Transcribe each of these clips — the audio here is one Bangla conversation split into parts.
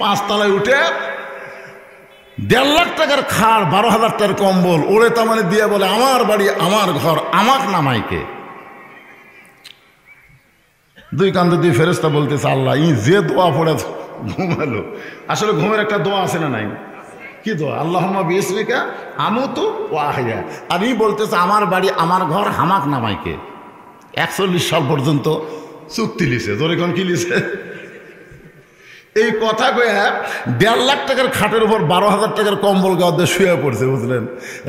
5 তলায় উঠে 1.5 লাখ টাকার খাট, 12,000 টাকার কম্বল ওরে তামানে দিয়ে বলে আমার বাড়ি আমার ঘর, আমাক নামাইকে। 2 কান্দে দিয়ে ফেরেশতা বলতেছে আল্লাহ ই যে দোয়া পড়ে ঘুমালো, আসলে ঘুমের একটা দোয়া আছে না নাই? কি দোয়া? আল্লাহুম্মা বিইসমিকা আমুতু ওয়া আহইয়া। আর ই বলতেছে আমার বাড়ি আমার ঘর, হামাক নামাইকে। 41 সাল পর্যন্ত চুক্তি লিছে। জোরে কোন কি লিছে? এই কথা কয়ে 1.5 লাখ টাকার খাটের উপর 12,000 টাকার কম্বল গায়ে শুয়ে পড়ছে, বুঝলেন?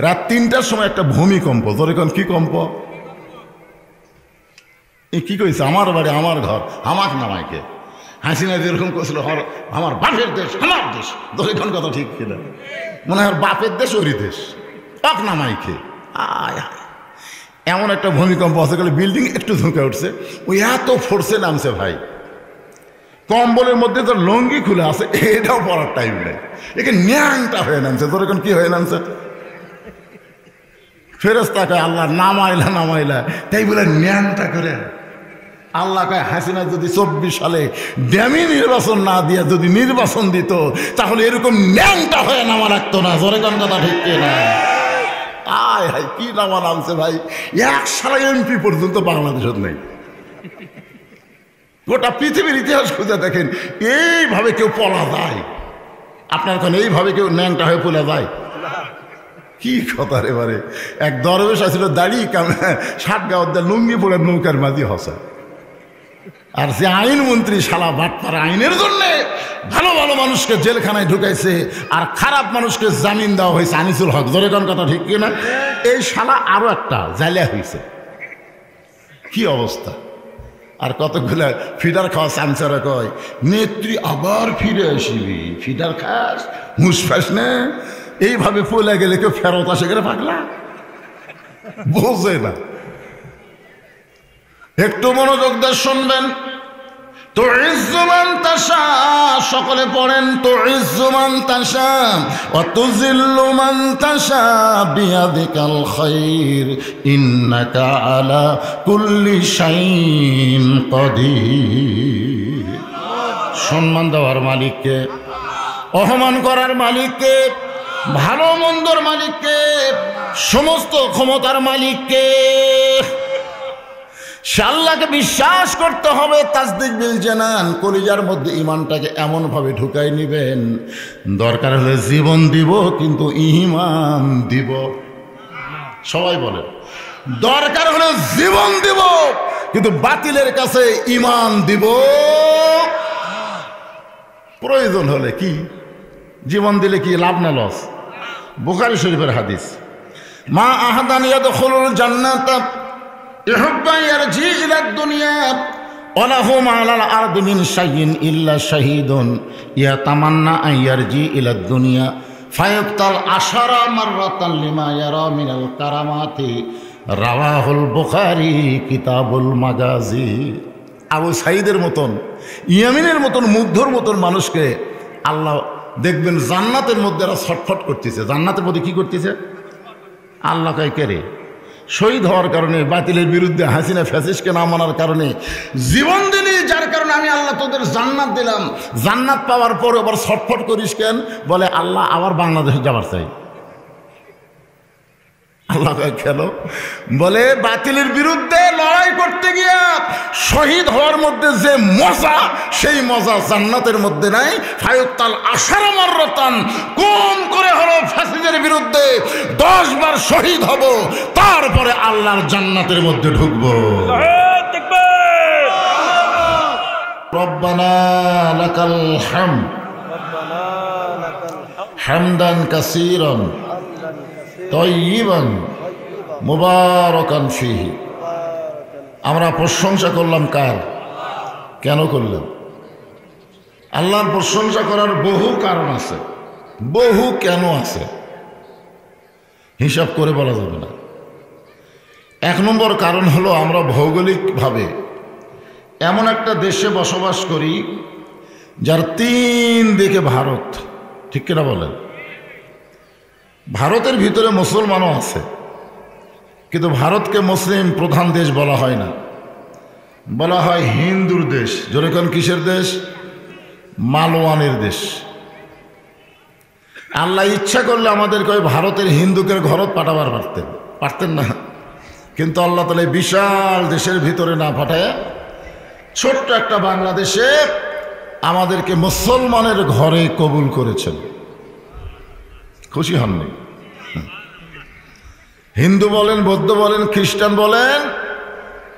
রাত 3টার সময় একটা ভূমিকম্প। জোরে কোন কি কম্প? কি কইছে? আমার বাড়ি আমার ঘর, হামাক নামাইকে। হাসিনা যেরকম করছিল আমার বাপের দেশ আমার দেশ, জোরে কোন কথা ঠিক ছিল? মনে হয় বাপের দেশ ওরই দেশ, পাক নামাইকে। এমন একটা ভূমিকম্প আছে, বিল্ডিং একটু ঝুঁকে উঠছে, ওই এত ফোর্সে নামছে ভাই, কম্বলের মধ্যে তো লঙ্গি খুলে আছে, এটাও পড়ার টাইম নেই, একে ন্যাংটা হয়ে নামছে। তোর এখন কি হয়ে নামছে? ফেরেশতা কয় আল্লাহ নামাইলা নামাইলা, তাই বলে ন্যাংটা করে। আল্লাহ কয় হাসিনা যদি 24 সালে ড্যামি নির্বাচন না দিয়ে যদি নির্বাচন দিত, তাহলে এরকম ন্যাংটা হয়ে নামা রাখতো না। জোরে কোন কথা ঠিক না? আয় হায় কি নামা নামছে ভাই, 1 সালে এমপি পর্যন্ত বাংলাদেশের নেই। গোটা পৃথিবীর ইতিহাস খুঁজে দেখেন, এইভাবে কেউ পলা যায়? আপনার এখন এইভাবে কেউ ন্যাংটা হয়ে পলা যায়? কি কথা রে বারে। এক দরবেশ আসছিল, দাড়ি কামে 60 গাওয়ার লুঙ্গি পরে নৌকার মাঝি হসা। আর যে আইনমন্ত্রী শালা বাটপার, আইনের জন্য ভালো ভালো মানুষকে জেলখানায় ঢুকাইছে আর খারাপ মানুষকে জামিন দেওয়া হয়েছে। আনিসুল হক, জোরে কোন কথা ঠিক কিনা? এই শালা আরো একটা জালিয়া হয়েছে। কি অবস্থা! আর কতগুলা ফিডার খাওয়া চামচারা কয় নেত্রী আবার ফিরে আসিবি, ফিডার খাস হুঁস ফাস না, এইভাবে পলে গেলে কেউ ফেরত আসে গেলে পাগলা বোঝে না। একটু মনোযোগ দিয়ে শুনবেন। তো ইজ্জুমান তাশা, সকলে পড়েন। তো ইজ্জুমান তাশা ওয়া তুযিল্লু মান তাশা বিয়াদিকাল খায়র ইন্নাকা আলা কুল্লি শাইইন কাদির। সম্মান দেওয়ার মালিককে, অপমান করার মালিককে, ভালো মন্দর মালিককে, সমস্ত ক্ষমতার মালিককে। সে আল্লাহকে বিশ্বাস করতে হবে। তাসদিক বিল জানান, কলিজার মধ্যে ঈমানটাকে এমনভাবে ঢুকাই নিবেন, দরকার হলে জীবন দিব কিন্তু ঈমান দিব। সবাই বলেন, দরকার হলে জীবন দিব কিন্তু বাতিলের কাছে ঈমান দিব। প্রয়োজন হলে কি জীবন দিলে কি লাভ না লস? বুখারী শরীফের হাদিস, মা আহাদান ইয়াদখুলুল জান্নাতা ইহুব্বা ইয়ারজি ইলা দুনিয়া ওয়া লাহু আলাল আরদি মিন শাইইন ইল্লা শাহীদুন ইয়াতামান্না আন ইয়ারজি ইলা দুনিয়া ফায়াক্তাল আশারা মাররাতান লিমা ইয়ারা মিনাল কারামাতি। রাওয়াহুল বুখারী কিতাবুল মাগাজি। আবু সাঈদের মতন, ইয়ামিনের মতন, মুগ্ধর মতন মানুষকে আল্লাহ দেখবেন জান্নাতের মধ্যে এরা ছটফট করতেছে। জান্নাতের মধ্যে কি করতেছে? আল্লাহ কয় কে রে? শহীদ হওয়ার কারণে, বাতিলের বিরুদ্ধে হাসিনা ফ্যাসিস্টকে না মানার কারণে জীবন দিলি, যার কারণে আমি আল্লাহ তোদের জান্নাত দিলাম। জান্নাত পাওয়ার পর আবার ছটফট করিস কেন? বলে আল্লাহ আবার বাংলাদেশে যাবার চাই। আল্লাহ কেন? বলে বাতিলের বিরুদ্ধে লড়াই করতে গিয়া শহীদ হওয়ার মধ্যে যে মজা, সেই মজা জান্নাতের মধ্যে নাই। ফায়ুক্তাল আশারা মাররাতান, কম করে হলো ফাসিদের বিরুদ্ধে 10 বার শহীদ হব, তারপরে আল্লাহর জান্নাতের মধ্যে ঢুকবো। রব্বানা লাকাল হামদ হামদান কাসীরান তয়্যিবান মুবারাকান ফীহি। আমরা প্রশংসা করলাম কার? কেন করলাম? আল্লাহর প্রশংসা করার বহু কারণ আছে, বহু কেন আছে, হিসাব করে বলা যাবে না। 1 নম্বর কারণ হলো আমরা ভৌগোলিকভাবে এমন একটা দেশে বসবাস করি যার 3 দিকে ভারত। ঠিক কিনা বলেন? ভারতের ভিতরে মুসলমানও আছে, কিন্তু ভারতকে মুসলিম প্রধান দেশ বলা হয় না, বলা হয় হিন্দুর দেশ। জোরে কোন কিসের দেশ? মালওয়ানের দেশ। আল্লাহ ইচ্ছা করলে আমাদেরকে ওই ভারতের হিন্দুকের ঘরত পাঠাবার পারতেন না, কিন্তু আল্লাহ তাআলা বিশাল দেশের ভিতরে না পাঠায় ছোট্ট একটা বাংলাদেশে আমাদেরকে মুসলমানের ঘরে কবুল করেছেন। খুশি হননি? হিন্দু বলেন, বৌদ্ধ বলেন, খ্রিস্টান বলেন,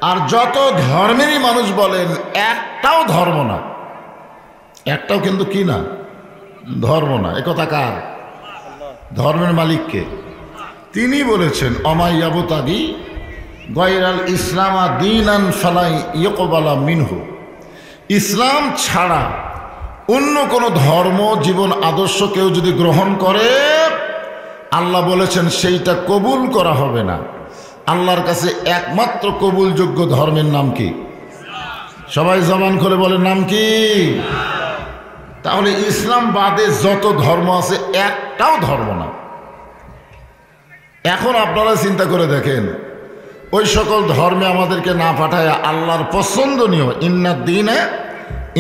আর যত ধর্মেরই মানুষ বলেন, একটাও ধর্ম না, একটাও কিন্তু কি না, ধর্ম না। একথা কার? ধর্মের মালিককে। তিনি বলেছেন অমাইয়াবতাগি গায়রাল ইসলামা দীনান ফালাই ইয়কবালা মিনহু। ইসলাম ছাড়া অন্য কোনো ধর্ম জীবন আদর্শ কেউ যদি গ্রহণ করে, আল্লাহ বলেছেন সেইটা কবুল করা হবে না। আল্লাহর কাছে একমাত্র কবুলযোগ্য ধর্মের নাম কি? সবাই জবান করে বলেন, নাম কি? তাহলে ইসলাম বাদে যত ধর্ম আছে একটাও ধর্ম না। এখন আপনারা চিন্তা করে দেখেন, ওই সকল ধর্মে আমাদেরকে না পাঠায় আল্লাহর পছন্দনীয় ইন্নাদ দীনে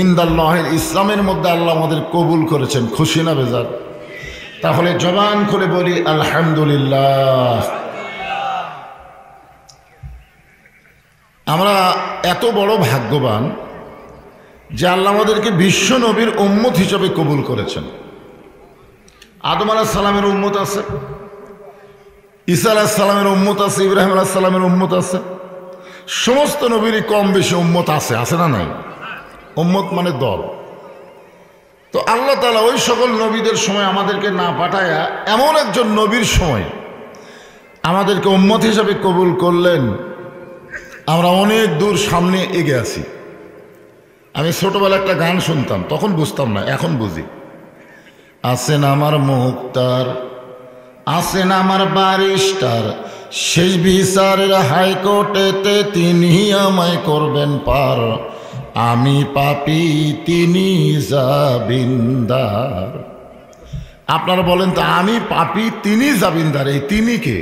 ইনদাল্লাহিল ইসলামের মধ্যে আল্লাহ আমাদের কবুল করেছেন। খুশি না বেজার? তাহলে জবান খুলে বলি আলহামদুলিল্লাহ। আমরা এত বড় ভাগ্যবান যে আল্লাহ আমাদেরকে বিশ্ব নবীর উম্মত হিসাবে কবুল করেছেন। আদম আলাইহিস সালামের উম্মত আছে, ঈসা আলাইহিস সালামের উম্মত আছে, ইব্রাহিম আলাইহিস সালামের উম্মত আছে, সমস্ত নবীরই কম বেশি উম্মত আছে, আছে না নাই? উম্মত মানে দল। তো আল্লাহ তাআলা ওই সকল নবীদের সময় আমাদেরকে না পাঠায়া এমন একজন নবীর সময় আমাদেরকে উম্মত হিসাবে কবুল করলেন। আমরা অনেক দূর সামনে এগিয়ে আছি। আমি ছোটবেলা একটা গান শুনতাম, তখন বুঝতাম না, এখন বুঝি। আছেন আমার মুক্তার, আছেন আমার ব্যারিস্টার, শেষ বিচারের হাইকোর্টেতে তিনি আমায় করবেন পার। আমি পাপী, তিনি জামিনদার। আপনারা বলেন তো, আমি পাপী, তিনি জামিনদার, এই তিনি কে?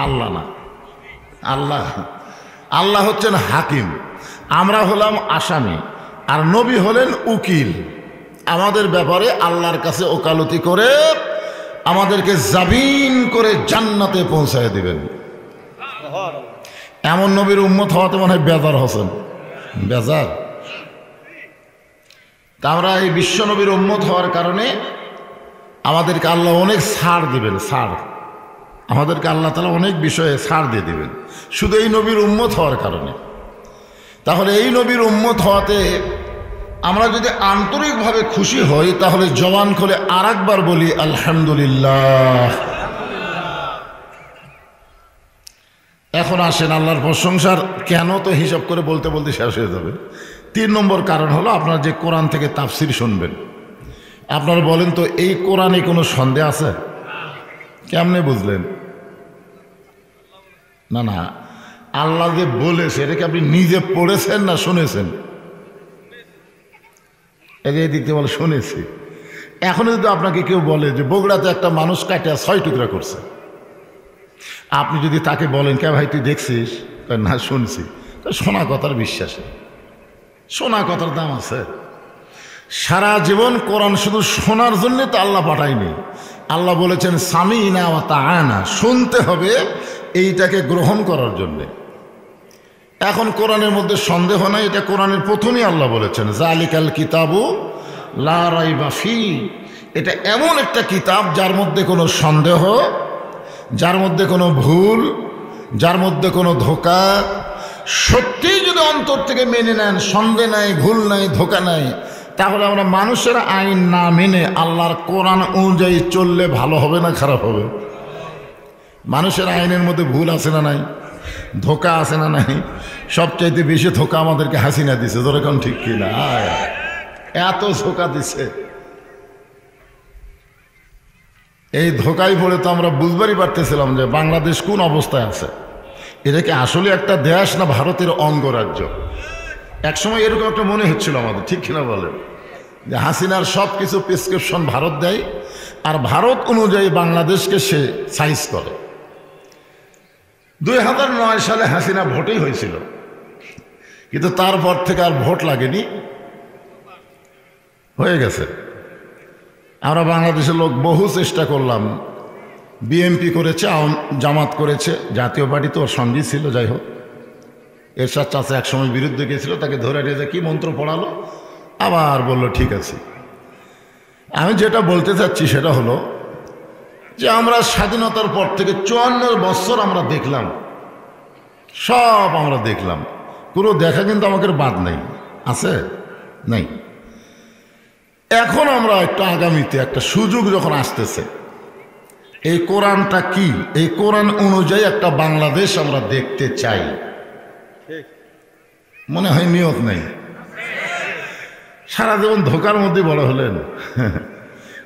আল্লাহ না, আল্লাহ। আল্লাহ হচ্ছেন হাকিম, আমরা হলাম আসামি, আর নবী হলেন উকিল। আমাদের ব্যাপারে আল্লাহর কাছে ওকালতি করে আমাদেরকে জামিন করে জান্নাতে পৌঁছায় দিবেন। এমন নবীর উম্মত হওয়াতে মনে হয় বেজার হোসেন, বেজার। তা আমরা এই বিশ্ব নবীর উম্মত হওয়ার কারণে আমাদেরকে আল্লাহ অনেক ছাড় দিবেন, ছাড়। আমাদেরকে আল্লাহ তাআলা অনেক বিষয়ে ছাড় দিয়ে দিবেন শুধু এই নবীর উম্মত হওয়ার কারণে। তাহলে এই নবীর উম্মত হওয়াতে আমরা যদি আন্তরিকভাবে খুশি হই, তাহলে জবান খুলে আর একবার বলি আলহামদুলিল্লাহ। এখন আসেন আল্লাহর প্রশংসার কেন, তো হিসাব করে বলতে বলতে শেষ হয়ে যাবে। 3 নম্বর কারণ হলো, আপনারা যে কোরআন থেকে তাফসির শুনবেন, আপনারা বলেন তো এই কোরআনে কোনো সন্দেহ আছে? কেমনে বুঝলেন? না না, আল্লাহ যে বলেছে এটা কি আপনি নিজে পড়েছেন না শুনেছেন? এই দিক থেকে বলে শুনেছি। এখন যদি আপনাকে কেউ বলে যে বগুড়াতে একটা মানুষ কাটা 6 টুকরা করছে, আপনি যদি তাকে বলেন কে ভাই তুই দেখছিস? না শুনছি। শোনা কথার বিশ্বাসে, শোনা কথার দাম আছে। সারা জীবন কোরআন শুধু শোনার জন্যে তো আল্লাহ পাঠায়নি। আল্লাহ বলেছেন সামিনা ওয়া তাআনা, শুনতে হবে, এইটাকে গ্রহণ করার জন্যে। এখন কোরআনের মধ্যে সন্দেহ নাই, এটা কোরআনের প্রথমেই আল্লাহ বলেছেন জালিকাল কিতাবু লা রাইবা ফি। এটা এমন একটা কিতাব যার মধ্যে কোনো সন্দেহ, যার মধ্যে কোনো ভুল, যার মধ্যে কোনো ধোঁকা, সত্যিই যদি অন্তর থেকে মেনে নেন, সন্দেহ নাই, ভুল নাই, ধোঁকা নাই, তাহলে আমরা মানুষের আইন না মেনে আল্লাহর কোরআন অনুযায়ী চললে ভালো হবে না খারাপ হবে? মানুষের আইনের মধ্যে ভুল আছে না নাই? ধোঁকা আছে না নাই? সবচাইতে বেশি ধোঁকা আমাদেরকে হাসিনা দিছে, যেরকম ঠিক কিনা? এত ধোঁকা দিছে, এই ধোঁকায় পড়ে তো আমরা বুঝবারই পারতেছিলাম যে বাংলাদেশ কোন অবস্থায় আছে। এটা কি আসলে একটা দেশ না ভারতের অঙ্গরাজ্য? একসময় এরকম একটা মনে হচ্ছিল আমাদের, ঠিক কিনা বলেন? যে হাসিনার সব কিছু প্রেসক্রিপশন ভারত দেয়, আর ভারত অনুযায়ী বাংলাদেশকে সে সাইজ করে। 2009 সালে হাসিনা ভোটেই হয়েছিল, কিন্তু তারপর থেকে আর ভোট লাগেনি। হয়ে গেছে। আমরা বাংলাদেশের লোক বহু চেষ্টা করলাম, বিএনপি করেছে, জামাত করেছে, জাতীয় পার্টি তো ওর সঙ্গী ছিল। যাই হোক, এরশাদ চাচা একসময় বিরুদ্ধে গিয়েছিল, তাকে ধরে নিয়ে কি মন্ত্র পড়ালো, আবার বলল ঠিক আছে। আমি যেটা বলতে চাচ্ছি সেটা হলো যে আমরা স্বাধীনতার পর থেকে 54 বছর আমরা দেখলাম, সব আমরা দেখলাম, কোনো দেখা কিন্তু আমাদের বাদ নেই, আছে নাই। এখন আমরা একটা আগামীতে একটা সুযোগ যখন আসতেছে, এই কোরআনটা কি, এই কোরআন অনুযায়ী একটা বাংলাদেশ আমরা দেখতে চাই। মনে হয় নিয়ত নেই। সারা জীবন ধোকার মধ্যে বড় হলেন,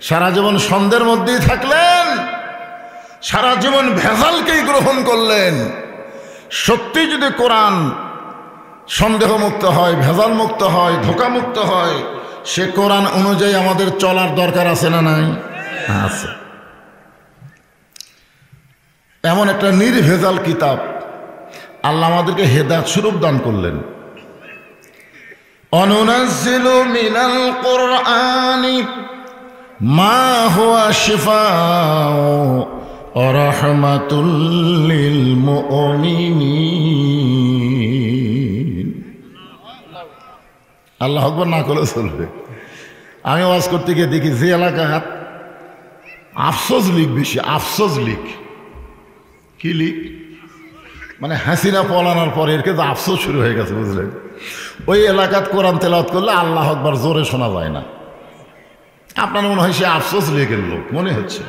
সারা জীবন সন্দেহের মধ্যেই থাকলেন, সারা জীবন ভেজালকেই গ্রহণ করলেন। সত্যি যদি কোরআন সন্দেহমুক্ত হয়, ভেজাল মুক্ত হয়, ধোকামুক্ত হয়, সে কোরআন অনুযায়ী আমাদের চলার দরকার আছে না নাই? আছে। এমন একটা নির্ভেজাল কিতাব আল্লাহ আমাদেরকে হেদায়েত স্বরূপ দান করলেন। অনুনাজ্জিলু মিনাল কুরআনি মা হুয়া শিফাউ ওয়া রাহমাতুল লিল মুমিনিন। আল্লাহু আকবার না করলে চলবে। আমি ওয়াজ করতে গিয়ে দেখি যে এলাকায় আফসোস লিখ বেশি, আফসোস লিখ। কি লিখ? মানে হাসিনা পলানোর পরে এর কিন্তু আফসোস শুরু হয়ে গেছে, বুঝলেন? ওই এলাকাত কোরআন তেলাওয়াত করলে আল্লাহু আকবার জোরে শোনা যায় না। আপনার মনে হয় সে আফসোস লেগের লোক মনে হচ্ছে।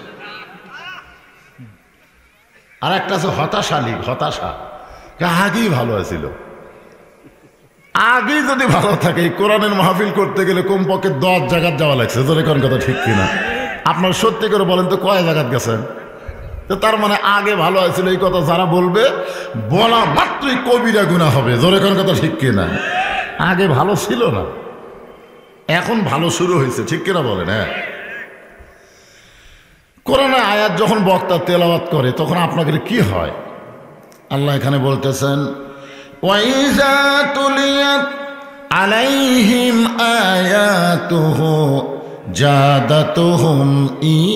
আর একটা আছে হতাশা লিখ, হতাশা। আগেই ভালো আছিল, আগেই যদি ভালো থাকে কোরআনের মাহফিল করতে গেলে কমপক্ষে 10 জায়গায় যাওয়া লাগছে। জোরে কোন কথা ঠিক কিনা? আপনার সত্যি করে বলেন তো কয় জায়গায় গেছেন? তো তার মানে আগে ভালো হয়েছিল, এই কথা যারা বলবে বলা মাত্রই কবিরা গুনাহ হবে। জোরে কোন কথা ঠিক কিনা? আগে ভালো ছিল না, এখন ভালো শুরু হয়েছে, ঠিক কিনা বলেন? হ্যাঁ, কোরআনের আয়াত যখন বক্তা তেলাওয়াত করে তখন আপনাদের কি হয়? আল্লাহ এখানে বলতেছেন, ওয়াইজা তুলিয়াত আলাইহিম আয়াতুহু জাদাতুহুম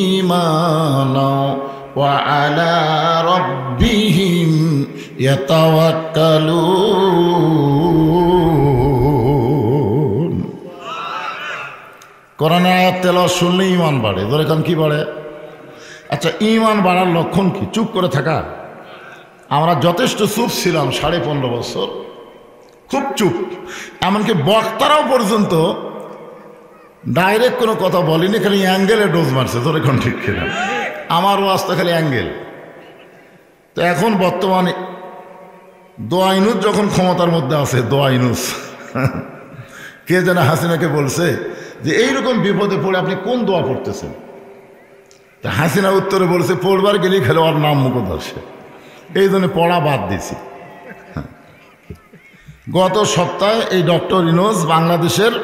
ঈমানা ওয়া আলা রাব্বিহিম ইয়াতাওয়াক্কালুন। কোরআনের আয়াত তেলাওয়াত শুনলে ঈমান বাড়ে। ধরে কারণ কি বাড়ে? আচ্ছা, ঈমান বাড়ার লক্ষণ কি? চুপ করে থাকা। আমরা যথেষ্ট চুপ ছিলাম 15.5 বছর, খুব চুপ। এমনকি বক্তারাও পর্যন্ত ডাইরেক্ট কোনো কথা বলেনি, খালি অ্যাঙ্গেলে ডোজ মারছে। ধরে কোন ঠিক কিনা? আমার ওয়াজ তো খালি অ্যাঙ্গেল। তো এখন বর্তমানে দোয়া ইউনুস যখন ক্ষমতার মধ্যে আছে, দোয়া ইউনুস কে যেন হাসিনাকে বলছে যে এইরকম বিপদে পড়ে আপনি কোন দোয়া পড়তেছেন? তা হাসিনা উত্তরে বলছে, পড়বার গেলেই খেলে ওর নাম মুখ ধরছে, এই জন্য পড়া বাদ দিছি। গত সপ্তাহে এই ডক্টর ইউনুস বাংলাদেশের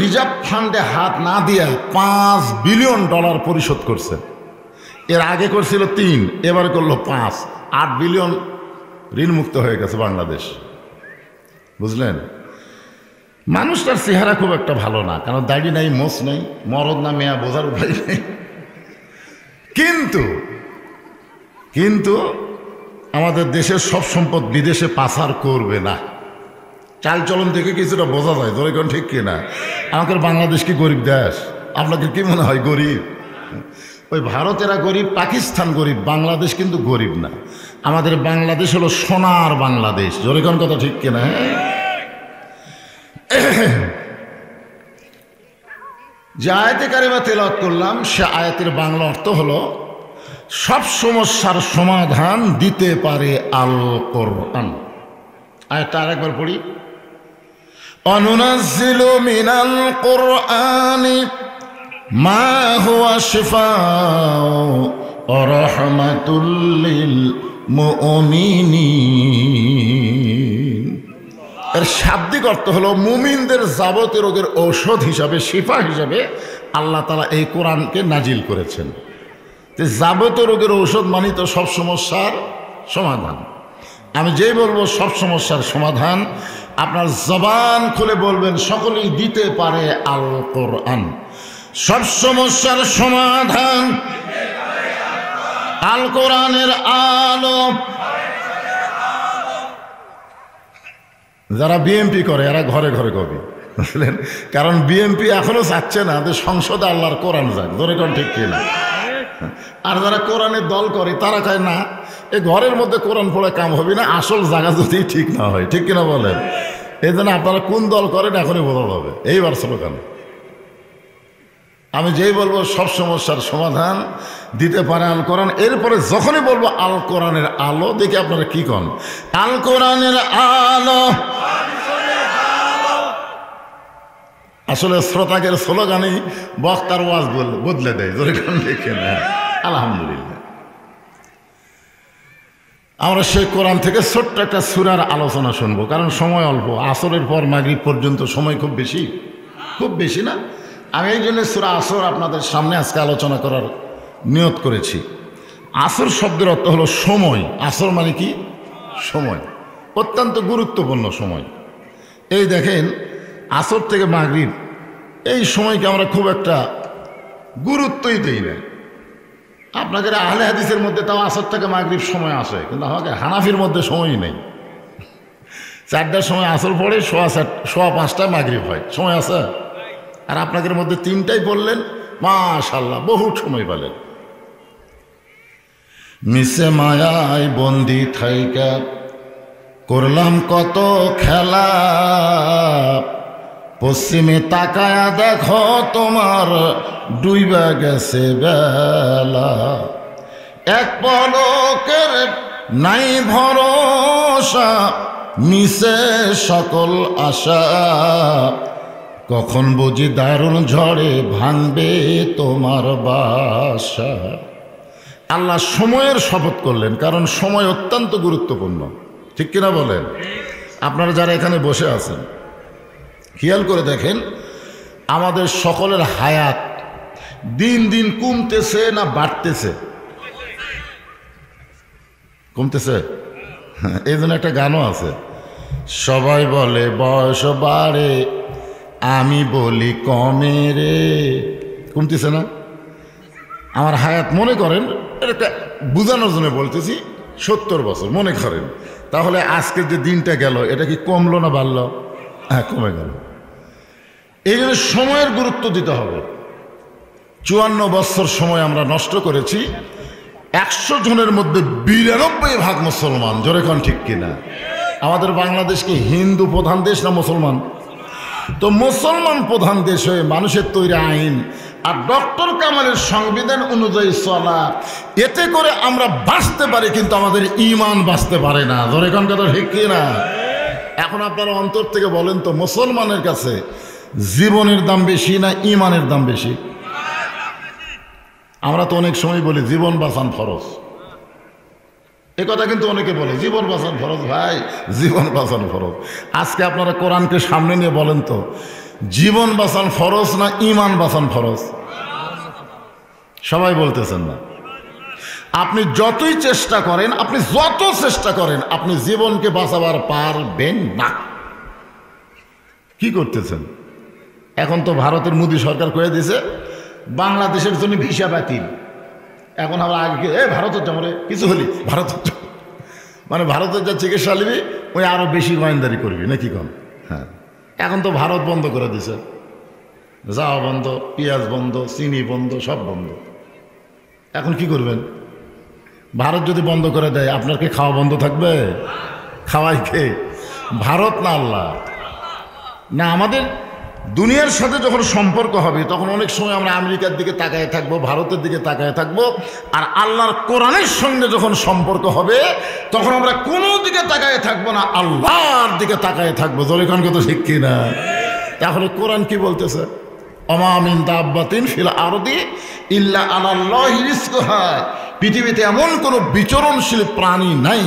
রিজার্ভ ফান্ডে হাত না দিয়ে $5 বিলিয়ন পরিশোধ করছে। এর আগে করছিল 3, এবার করলো 5, $8 বিলিয়ন ঋণমুক্ত হয়ে গেছে বাংলাদেশ। বুঝলেন? মানুষটার চেহারা খুব একটা ভালো না, কারণ দাড়ি নাই, মোচ নেই, মরদ না মেয়া বোঝার উপায় নেই। কিন্তু আমাদের দেশের সব সম্পদ বিদেশে পাচার করবে না। চালচলন থেকে কিছুটা বোঝা যায়। ধরে কোন ঠিক কিনা? আমাদের বাংলাদেশ কি গরিব দেশ? আপনাদের কি মনে হয় গরিব? ওই ভারতেরা গরিব, পাকিস্তান গরিব, বাংলাদেশ কিন্তু গরিব না। আমাদের বাংলাদেশ হলো সোনার বাংলাদেশ। জোরে কোন কথা ঠিক কিনা? যে আয়াতে কারিমা তেলাওয়াত করলাম সে আয়াতের বাংলা অর্থ হলো সব সমস্যার সমাধান দিতে পারে আল কোরআন। আয়াতটা আরেকবার পড়ি। অনুনাজ্জিলু মিনাল কুরআনি মা হুয়া শিফাউ ওয়া রাহমাতুল লিল মুমিনিন। এর শাব্দিক অর্থ হলো মুমিনদের যাবতীয় রোগের ঔষধ হিসাবে, শিফা হিসাবে আল্লাহ তাআলা এই কোরআনকে নাজিল করেছেন। যাবতীয় রোগের ঔষধ মানে তো সব সমস্যার সমাধান। আমি যেই বলবো সব সমস্যার সমাধান, আপনার জবান খুলে বলবেন সকলেই দিতে পারে আল কোরআন। সব সমস্যার সমাধান আল কোরআনের আলো। যারা বিএমপি করে এরা ঘরে ঘরে কবি, বুঝলেন? কারণ বিএমপি এখনো চাচ্ছে না যে সংসদে আল্লাহর কোরআন যাক, ধরে কোন ঠিক কিনা। আর যারা কোরআনের দল করে তারা কয় না, এই ঘরের মধ্যে কোরআন পড়ে কাম হবে না, আসল জায়গা যদি ঠিক না হয়, ঠিক কিনা বলেন? এই জন্য আপনারা কোন দল করেন এখনই বোঝা যাবে। এইবার স্লোগান আমি যেই বলবো সব সমস্যার সমাধান দিতে পারে আল কোরআন, এরপরে যখনই বলবো আল কোরআনের আলো, দেখি আপনারা কি কন, আল কোরআনের আলো। আসলে শ্রোতাকের স্লোগানেই বক্তার ওয়াজ বদলে দেয়, ধরে কোন দেখে না। আলহামদুলিল্লাহ, আমরা সেই কোরআন থেকে ছোট্ট একটা সূরার আলোচনা শুনবো, কারণ সময় অল্প। আসরের পর মাগরিব পর্যন্ত সময় খুব বেশি না। আমি এই জন্য সূরা আসর আপনাদের সামনে আজকে আলোচনা করার নিয়ত করেছি। আসর শব্দের অর্থ হলো সময়। আসর মানে কি? সময়, অত্যন্ত গুরুত্বপূর্ণ সময়। এই দেখেন, আসর থেকে মাগরিব এই সময়কে আমরা খুব একটা গুরুত্বই দিই না। আপনাদের আহলে হাদিসের মধ্যে তাও আসর থেকে মাগরিব সময় আসে, কিন্তু আমাকে হানাফির মধ্যে সময়ই নেই। 4টার সময় আসর পড়ে, 5:15টায় মাগরিব হয়, সময় আছে। আর আপনাদের মধ্যে 3টায় বললেন, মাশাআল্লাহ, বহুত সময় পেলেন। মিশে মায়ায় বন্দি থাইকা করলাম কত খেলা, পশ্চিমে তাকায়া দেখো তোমার ডুইবা গেছে বেলা, এক পলকের নাই ভরসা, মিশে সকল আশা, কখন বুঝি দারুণ ঝড়ে ভাঙবে তোমার বাসা। আল্লাহ সময়ের শপথ করলেন, কারণ সময় অত্যন্ত গুরুত্বপূর্ণ, ঠিক কিনা বলেন? আপনারা যারা এখানে বসে আছেন খেয়াল করে দেখেন, আমাদের সকলের হায়াত দিন দিন কমতেছে না বাড়তেছে? কমতেছে। এই জন্য একটা গানও আছে, সবাই বলে বয়স বাড়ে, আমি বলি কমে রে। কমতেছে না? আমার হায়াত মনে করেন, এটা বোঝানোর জন্য বলতেছি, 70 বছর মনে করেন, তাহলে আজকের যে দিনটা গেল এটা কি কমলো না বাড়লো? হ্যাঁ, কমে গেল। এই জন্য সময়ের গুরুত্ব দিতে হবে। 54 বছর সময় আমরা নষ্ট করেছি। 100 জনের মধ্যে 92 মুসলমান, জোরে কোন ঠিক কিনা? আমাদের বাংলাদেশ কি হিন্দু প্রধান দেশ না মুসলমান? তো মুসলমান প্রধান দেশ হয়ে মানুষের তৈরি আইন আর ডক্টর কামালের সংবিধান অনুযায়ী চলা, এতে করে আমরা বাঁচতে পারি, কিন্তু আমাদের ঈমান বাঁচতে পারে না, জোরে কোন কথা ঠিক কিনা? এখন আপনারা অন্তর থেকে বলেন তো, মুসলমানের কাছে জীবনের দাম বেশি না ঈমানের দাম বেশি? আমরা তো অনেক সময় বলি জীবন বাঁচান ফরজ, এ কথা কিন্তু অনেকে বলে জীবন বাঁচান ফরজ। ভাই, জীবন বাঁচান ফরজ। আজকে আপনারা কোরআনকে সামনে নিয়ে বলেন তো, জীবন বাঁচান ফরজ না ঈমান বাঁচান ফরজ? সবাই বলতেছেন না। আপনি যতই চেষ্টা করেন, আপনি যত চেষ্টা করেন, আপনি জীবনকে বাঁচাবার পারবেন না। কি করতেছেন? এখন তো ভারতের মোদী সরকার করে দিয়েছে বাংলাদেশের জন্য ভিসা বাতিল। এখন আমরা আগে ভারতের জমরে কিছু হলি ভারতের, মানে ভারতের যা চিকিৎসা নিবি ওই আরো বেশি গোয়েন্দারি করবি নাকি কম? হ্যাঁ, এখন তো ভারত বন্ধ করে দিছে, যাওয়া বন্ধ, পেঁয়াজ বন্ধ, চিনি বন্ধ, সব বন্ধ। এখন কি করবেন? ভারত যদি বন্ধ করে দেয়, আপনার কি খাওয়া বন্ধ থাকবে? খাওয়াই কে? ভারত না আল্লাহ? না, আমাদের দুনিয়ার সাথে যখন সম্পর্ক হবে তখন অনেক সময় আমরা আমেরিকার দিকে তাকায় থাকবো, ভারতের দিকে তাকায় থাকবো, আর আল্লাহর কোরআনের সঙ্গে যখন সম্পর্ক হবে তখন আমরা কোনো দিকে তাকায় থাকবো না, আল্লাহর দিকে তাকায় থাকবো। জলিখান কত ঠিক কিনা? তাহলে কোরআন কি বলতেছে? ওমা মিন দাব্বাতিন ফিল আরদি ইল্লা আলাল্লাহি রিজকুহা, পৃথিবীতে এমন কোনো বিচরণশীল প্রাণী নাই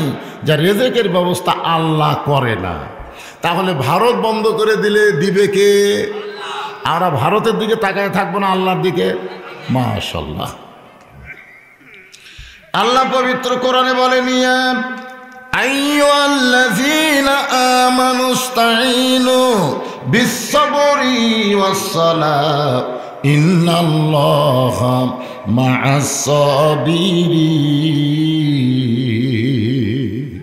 যা রেজেকের ব্যবস্থা আল্লাহ করে না। তাহলে ভারত বন্ধ করে দিলে দিবে কে? আমরা ভারতের দিকে তাকায় থাকবো না, আল্লাহর দিকে। মাশাআল্লাহ, আল্লাহ পবিত্র কোরআনে বলেন, আইয়ুহাল্লাযীনা আমানু ইসতাঈনু বিস-সাবরি ওয়াস-সালাহ ইন্নাল্লাহা মা'আস-সাবিরিন।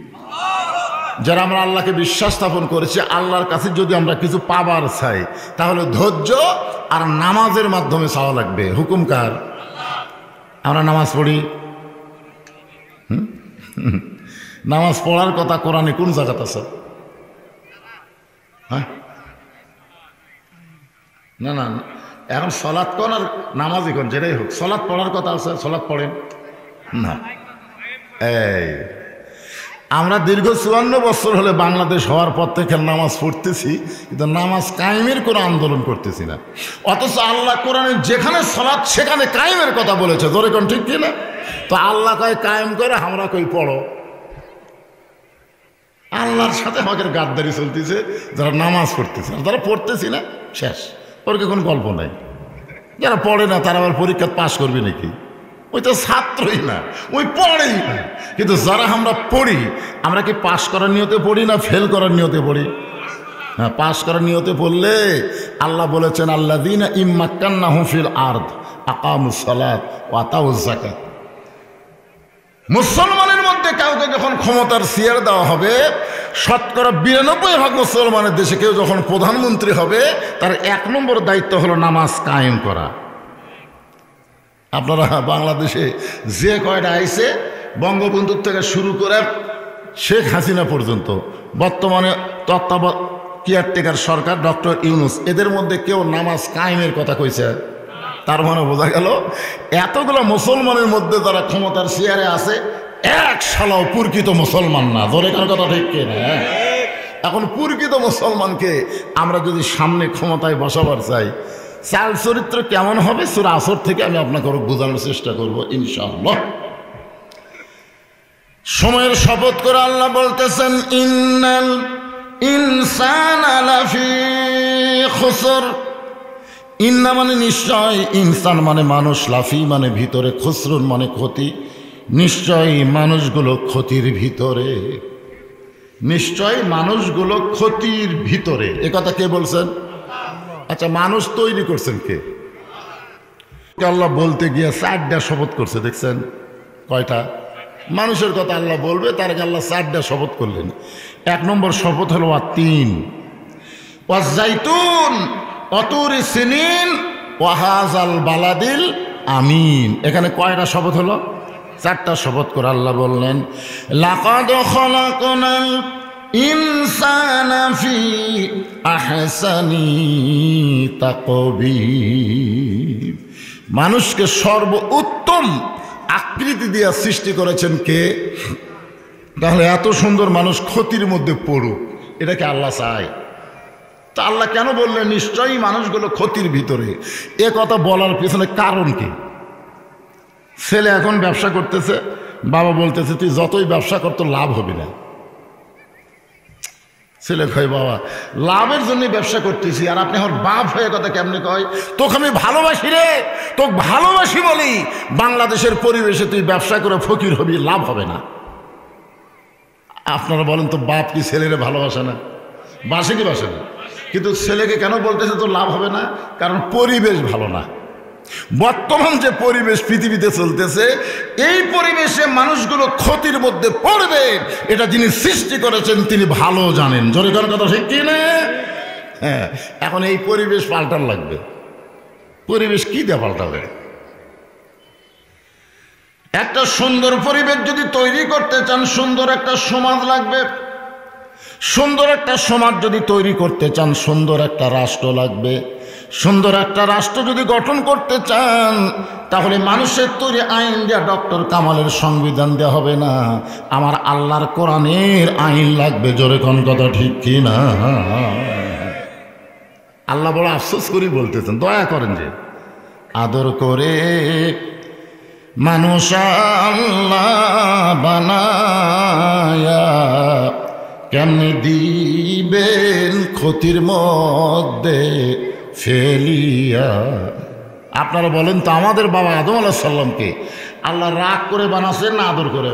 যারা আমরা আল্লাহকে বিশ্বাস স্থাপন করেছি, আল্লাহর কাছে যদি আমরা কিছু পাবার চাই তাহলে ধৈর্য আর নামাজের মাধ্যমে চাওয়া লাগবে। হুকুম কার? আমরা নামাজ পড়ি। নামাজ পড়ার কথা কোরআনে কোন জায়গাতে আছে? হ্যাঁ, না না, এখন সলাৎ কোন আর নামাজই কোন, যেটাই হোক সলাৎ পড়ার কথা আছে। সলাৎ পড়েন না? এই আমরা দীর্ঘ 54 বছর হলে বাংলাদেশ হওয়ার পর থেকে নামাজ পড়তেছি, কিন্তু নামাজ কায়েমের কোনো আন্দোলন করতেছি না। অথচ আল্লাহ কোরআনে যেখানে সলাৎ সেখানে কায়েমের কথা বলেছে। ধরে কোন ঠিক কিনা? তো আল্লাহ কয় কায়েম করে, আমরা কই পড়ো। আল্লাহর সাথে আমাদের গাদ্দারি চলতেছে যারা নামাজ পড়তেছে, আর যারা পড়তেছি না শেষ, ওর কি কোনো গল্প নাই। যারা পড়ে না তারা আবার পরীক্ষা পাশ করবে নাকি? ওই তো ছাত্রই না, ওই পড়েই না। কিন্তু যারা আমরা পড়ি, আমরা কি পাশ করার নিয়তে পড়ি না ফেল করার নিয়তে পড়ি? হ্যাঁ, পাশ করার নিয়তে পড়লে আল্লাহ বলেছেন আল্লাযীনা ইম্মাক্কান্নাহুম ফিল আরদ আকামুস সালাত ওয়া আতাউজ যাকাত। মুসলমানের মধ্যে কাউকে যখন ক্ষমতার চেয়ার দেওয়া হবে, শতকরা 92% মুসলমানের দেশে কেউ যখন প্রধানমন্ত্রী হবে, তার 1 নম্বর দায়িত্ব হলো নামাজ কায়েম করা। আপনারা বাংলাদেশে যে কয়টা আইছে, বঙ্গবন্ধুর থেকে শুরু করে শেখ হাসিনা পর্যন্ত, বর্তমানে কেয়ারটেকার সরকার ডক্টর ইউনূস, এদের মধ্যে কেউ নামাজ কায়েমের কথা কইছে? তার মানে বোঝা গেল এতগুলো মুসলমানের মধ্যে যারা ক্ষমতার চেয়ারে আছে, এক শালাও প্রকৃত মুসলমান না। ধরে কার কথা ঠিক কিনা? এখন প্রকৃত মুসলমানকে আমরা যদি সামনে ক্ষমতায় বসাবার চাই, চাল চরিত্র কেমন হবে সূরা আসর থেকে আমি আপনাকে বোঝানোর চেষ্টা করব ইনশাআল্লাহ। সময়ের শপথ করে আল্লাহ বলতেছেন ইন্নাল ইনসানা লাফি খুসর। ইন্না মানে নিশ্চয়, ইনসান মানে মানুষ, লাফি মানে ভিতরে, খুসরুন মানে ক্ষতি। নিশ্চয় মানুষগুলো ক্ষতির ভিতরে, নিশ্চয় মানুষগুলো ক্ষতির ভিতরে। এ কথা কে বলছেন? আচ্ছা, মানুষ তৈরি করছেন কে? আল্লাহ বলতে গিয়ে 4টা শপথ করছে, দেখছেন কয়টা? মানুষের কথা আল্লাহ বলবে, তার আগে আল্লাহ 4টা শপথ করলেন। 1 নম্বর শপথ হলো ওয়াতিন ওয়াজাইতুন অতুরি সিনিন ওয়াহাজাল বালাদিল আমিন। এখানে কয়টা শপথ হলো? 4টা শপথ করে আল্লাহ বললেন লাকাদ খালাকনাল ইনসানা ফি আহসানি তাকবীর। মানুষকে সর্বোত্তম আকৃতি দিয়ে সৃষ্টি করেছেন কে? তাহলে এত সুন্দর মানুষ ক্ষতির মধ্যে পড়ুক, এটাকে আল্লাহ চায়? তা আল্লাহ কেন বললেন নিশ্চয়ই মানুষগুলো ক্ষতির ভিতরে? এ কথা বলার পিছনে কারণ কি? ছেলে এখন ব্যবসা করতেছে, বাবা বলতেছে তুই যতই ব্যবসা কর তোর লাভ হবে না। ছেলে কয় বাবা লাভের জন্য ব্যবসা করতেছি, আর আপনি আমার বাপ হয়ে কথা কেমনি কয়? তোকে আমি ভালোবাসি রে, তোকে ভালোবাসি বলি বাংলাদেশের পরিবেশে তুই ব্যবসা করে ফকির হবি, লাভ হবে না। আপনারা বলেন তো, বাপ কি ছেলেরে ভালোবাসে না? বাসে কি বাসে না? কিন্তু ছেলেকে কেন বলতেছে তো লাভ হবে না? কারণ পরিবেশ ভালো না। বর্তমান যে পরিবেশ পৃথিবীতে চলতেছে, এই পরিবেশে মানুষগুলো ক্ষতির মধ্যে পড়বে, এটা যিনি সৃষ্টি করেছেন তিনি ভালো জানেন। জোরে কোন কথা ঠিক কি না? হ্যাঁ, এখন এই পরিবেশ পাল্টার লাগবে। পরিবেশ কি দিয়ে পাল্টাবে? একটা সুন্দর পরিবেশ যদি তৈরি করতে চান, সুন্দর একটা সমাজ লাগবে। সুন্দর একটা সমাজ যদি তৈরি করতে চান, সুন্দর একটা রাষ্ট্র লাগবে। সুন্দর একটা রাষ্ট্র যদি গঠন করতে চান, তাহলে মানুষের তৈরি আইন দেওয়া ডক্টর কামালের সংবিধান দেওয়া হবে না, আমার আল্লাহর কোরআনের আইন লাগবে। জোরে কোন কথা ঠিক কি না? আল্লাহ বড় আফসোস করি বলতেছেন, দয়া করেন যে আদর করে মানুষ আল্লাহ বানায়া কেমনে দিবেন ক্ষতির মধ্যে ফেলিয়া। আপনারা বলেন তো, আমাদের বাবা আদম আলাইহিস সালামকে আল্লাহ রাগ করে বানাচ্ছেন না আদর করে?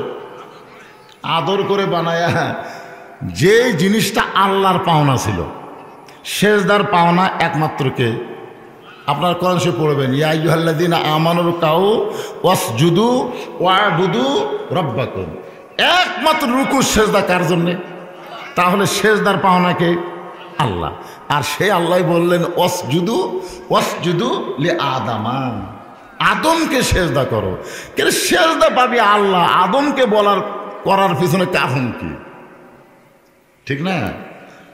আদর করে বানায়া যে জিনিসটা আল্লাহর পাওনা ছিল, সেজদার পাওনা একমাত্র কে? আপনার কোরআন শরীফ পড়বেন, ইয়া আইয়ুহাল্লাযীনা আমানুর কাউ ওয়াসজুদু ওয়া'বুদু রাব্বাকুম। একমাত্র রুকু সেজদা কার জন্যে? তাহলে সেজদার পাওনা কে? আল্লাহ। আর সে আল্লাহ বললেন ওয়াসজুদু লি আদামা, আদমকে সেজদা করো। কেন সেজদা পাবি আল্লাহ, আদমকে করার পিছনে কারণ কি? ঠিক না?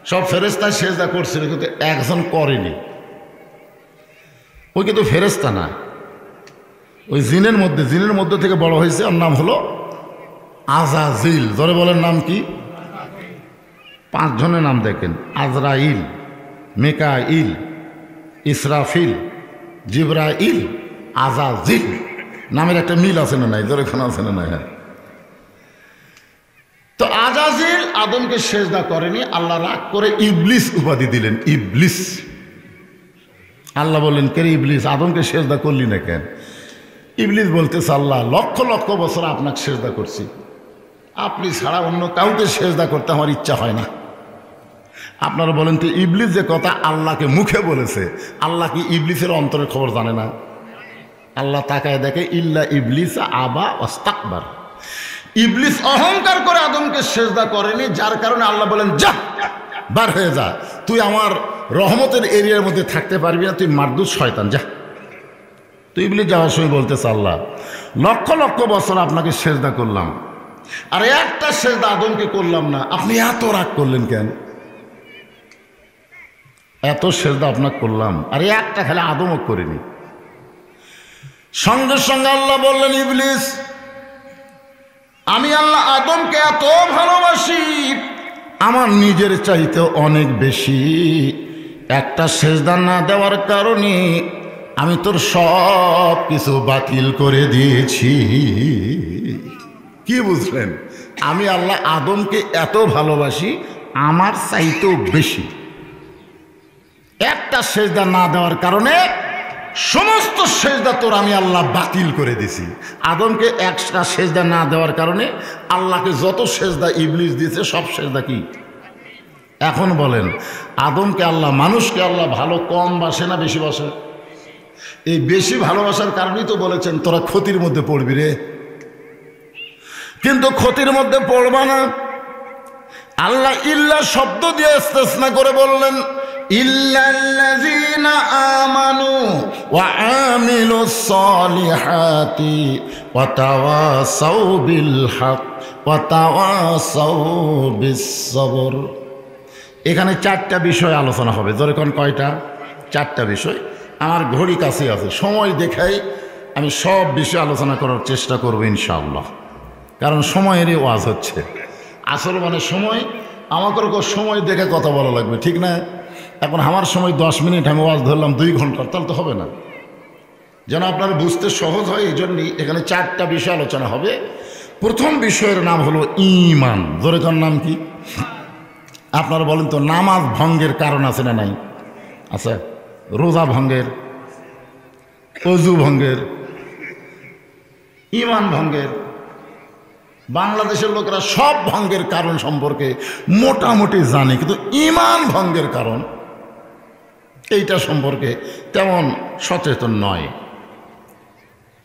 সব ফেরেশতা সেজদা করছিল, কিন্তু একজন করেনি। ওই কিন্তু ফেরেশতা না, ওই জিনের মধ্যে থেকে বড় হয়েছে। ওর নাম হলো আজাজিল। ধরে বলেন নাম কি? 5 জনের নাম দেখেন, আজরাইল, মিকাইল, ইসরাফিল, জিবরাইল, আজাজিল। নামের একটা মিল আছে না নাই? ধরে খানা আছে না নাই? হ্যাঁ। তো আজাজিল আদমকে সেজদা করেনি, আল্লাহ রাগ করে ইবলিস উপাধি দিলেন। ইবলিস। আল্লাহ বললেন, কে ইবলিস, আদমকে সেজদা করলি না কেন? ইবলিস বলতেছে, আল্লাহ লক্ষ লক্ষ বছর আপনাকে সেজদা করছি, আপনি ছাড়া অন্য কাউকে সেজদা করতে আমার ইচ্ছা হয় না। আপনারা বলেন তো, ইবলিস যে কথা আল্লাহকে মুখে বলেছে, আল্লাহ কি ইবলিসের অন্তরের খবর জানে না? আল্লাহ তাকায় দেখে, ইল্লা ইবলিস আবা ওয়াস্তাকবার। ইবলিস অহংকার করে আদমকে সেজদা করেনি, যার কারণে আল্লাহ বলেন, যা বার হয়ে যা, তুই আমার রহমতের এরিয়ার মধ্যে থাকতে পারবি না, তুই মারদুদ শয়তান, যা। তুই ইবলিস যাওয়ার সময় বলতেছে, আল্লাহ লক্ষ লক্ষ বছর আপনাকে সেজদা করলাম, আর একটা সেজদা আদমকে করলাম না, আপনি এত রাগ করলেন কেন? এত সেজদা আপনাকে করলাম, আর একটা খেলে আদমও করিনি। সঙ্গে সঙ্গে আল্লাহ বললেন, ইবলিস আমি আল্লাহ আদমকে এত ভালোবাসি, আমার নিজের চাইতে অনেক বেশি। একটা সেজদা না দেওয়ার কারণে আমি তোর সব কিছু বাতিল করে দিয়েছি। কি বুঝলেন? আমি আল্লাহ আদমকে এত ভালোবাসি, আমার চাইতেও বেশি। একটা সেজদা না দেওয়ার কারণে সমস্ত সেজদা তোর আমি আল্লাহ বাতিল করে দিছি। আদমকে একটা সেজদা না দেওয়ার কারণে আল্লাহকে যত সেজদা ইবলিস দিয়েছে, সব সেজদা কি? এখন বলেন, আদমকে আল্লাহ, মানুষকে আল্লাহ ভালো কম বাসে না বেশি বাসে? এই বেশি ভালোবাসার কারণেই তো বলেছেন, তোরা ক্ষতির মধ্যে পড়বি রে। কিন্তু ক্ষতির মধ্যে পড়বা না। আল্লাহ ইল্লা শব্দ দিয়ে ইস্তেসনা করে বললেন, ইল্লাল্লাযীনা আমানু ওয়া আমিলুস সালিহাতি ওয়া তাওয়াসাউ বিল হক ওয়া তাওয়াসাউ বিস সবর। এখানে 4টা বিষয় আলোচনা হবে। জোরে কোন কয়টা? 4টা বিষয়। আমার ঘড়ি কাছে আছে, সময় দেখাই আমি সব বিষয় আলোচনা করার চেষ্টা করব ইনশাআল্লাহ, কারণ সময়েরই ওয়াজ হচ্ছে। আসল মানে সময়, আমাকে সময় দেখে কথা বলা লাগবে, ঠিক না? এখন আমার সময় 10 মিনিট, আমি ওয়াজ ধরলাম 2 ঘন্টা, তাহলে তো হবে না। যেন আপনার বুঝতে সহজ হয়, এই জন্যই এখানে 4টা বিষয় আলোচনা হবে। প্রথম বিষয়ের নাম হলো ঈমান। জোরে কোন নাম কি? আপনারা বলেন তো, নামাজ ভঙ্গের কারণ আছে না নাই? আচ্ছা, রোজা ভঙ্গের, ওযু ভঙ্গের, ঈমান ভঙ্গের। বাংলাদেশের লোকেরা সব ভঙ্গের কারণ সম্পর্কে মোটামুটি জানে, কিন্তু ঈমান ভঙ্গের কারণ এইটা সম্পর্কে তেমন সচেতন নয়।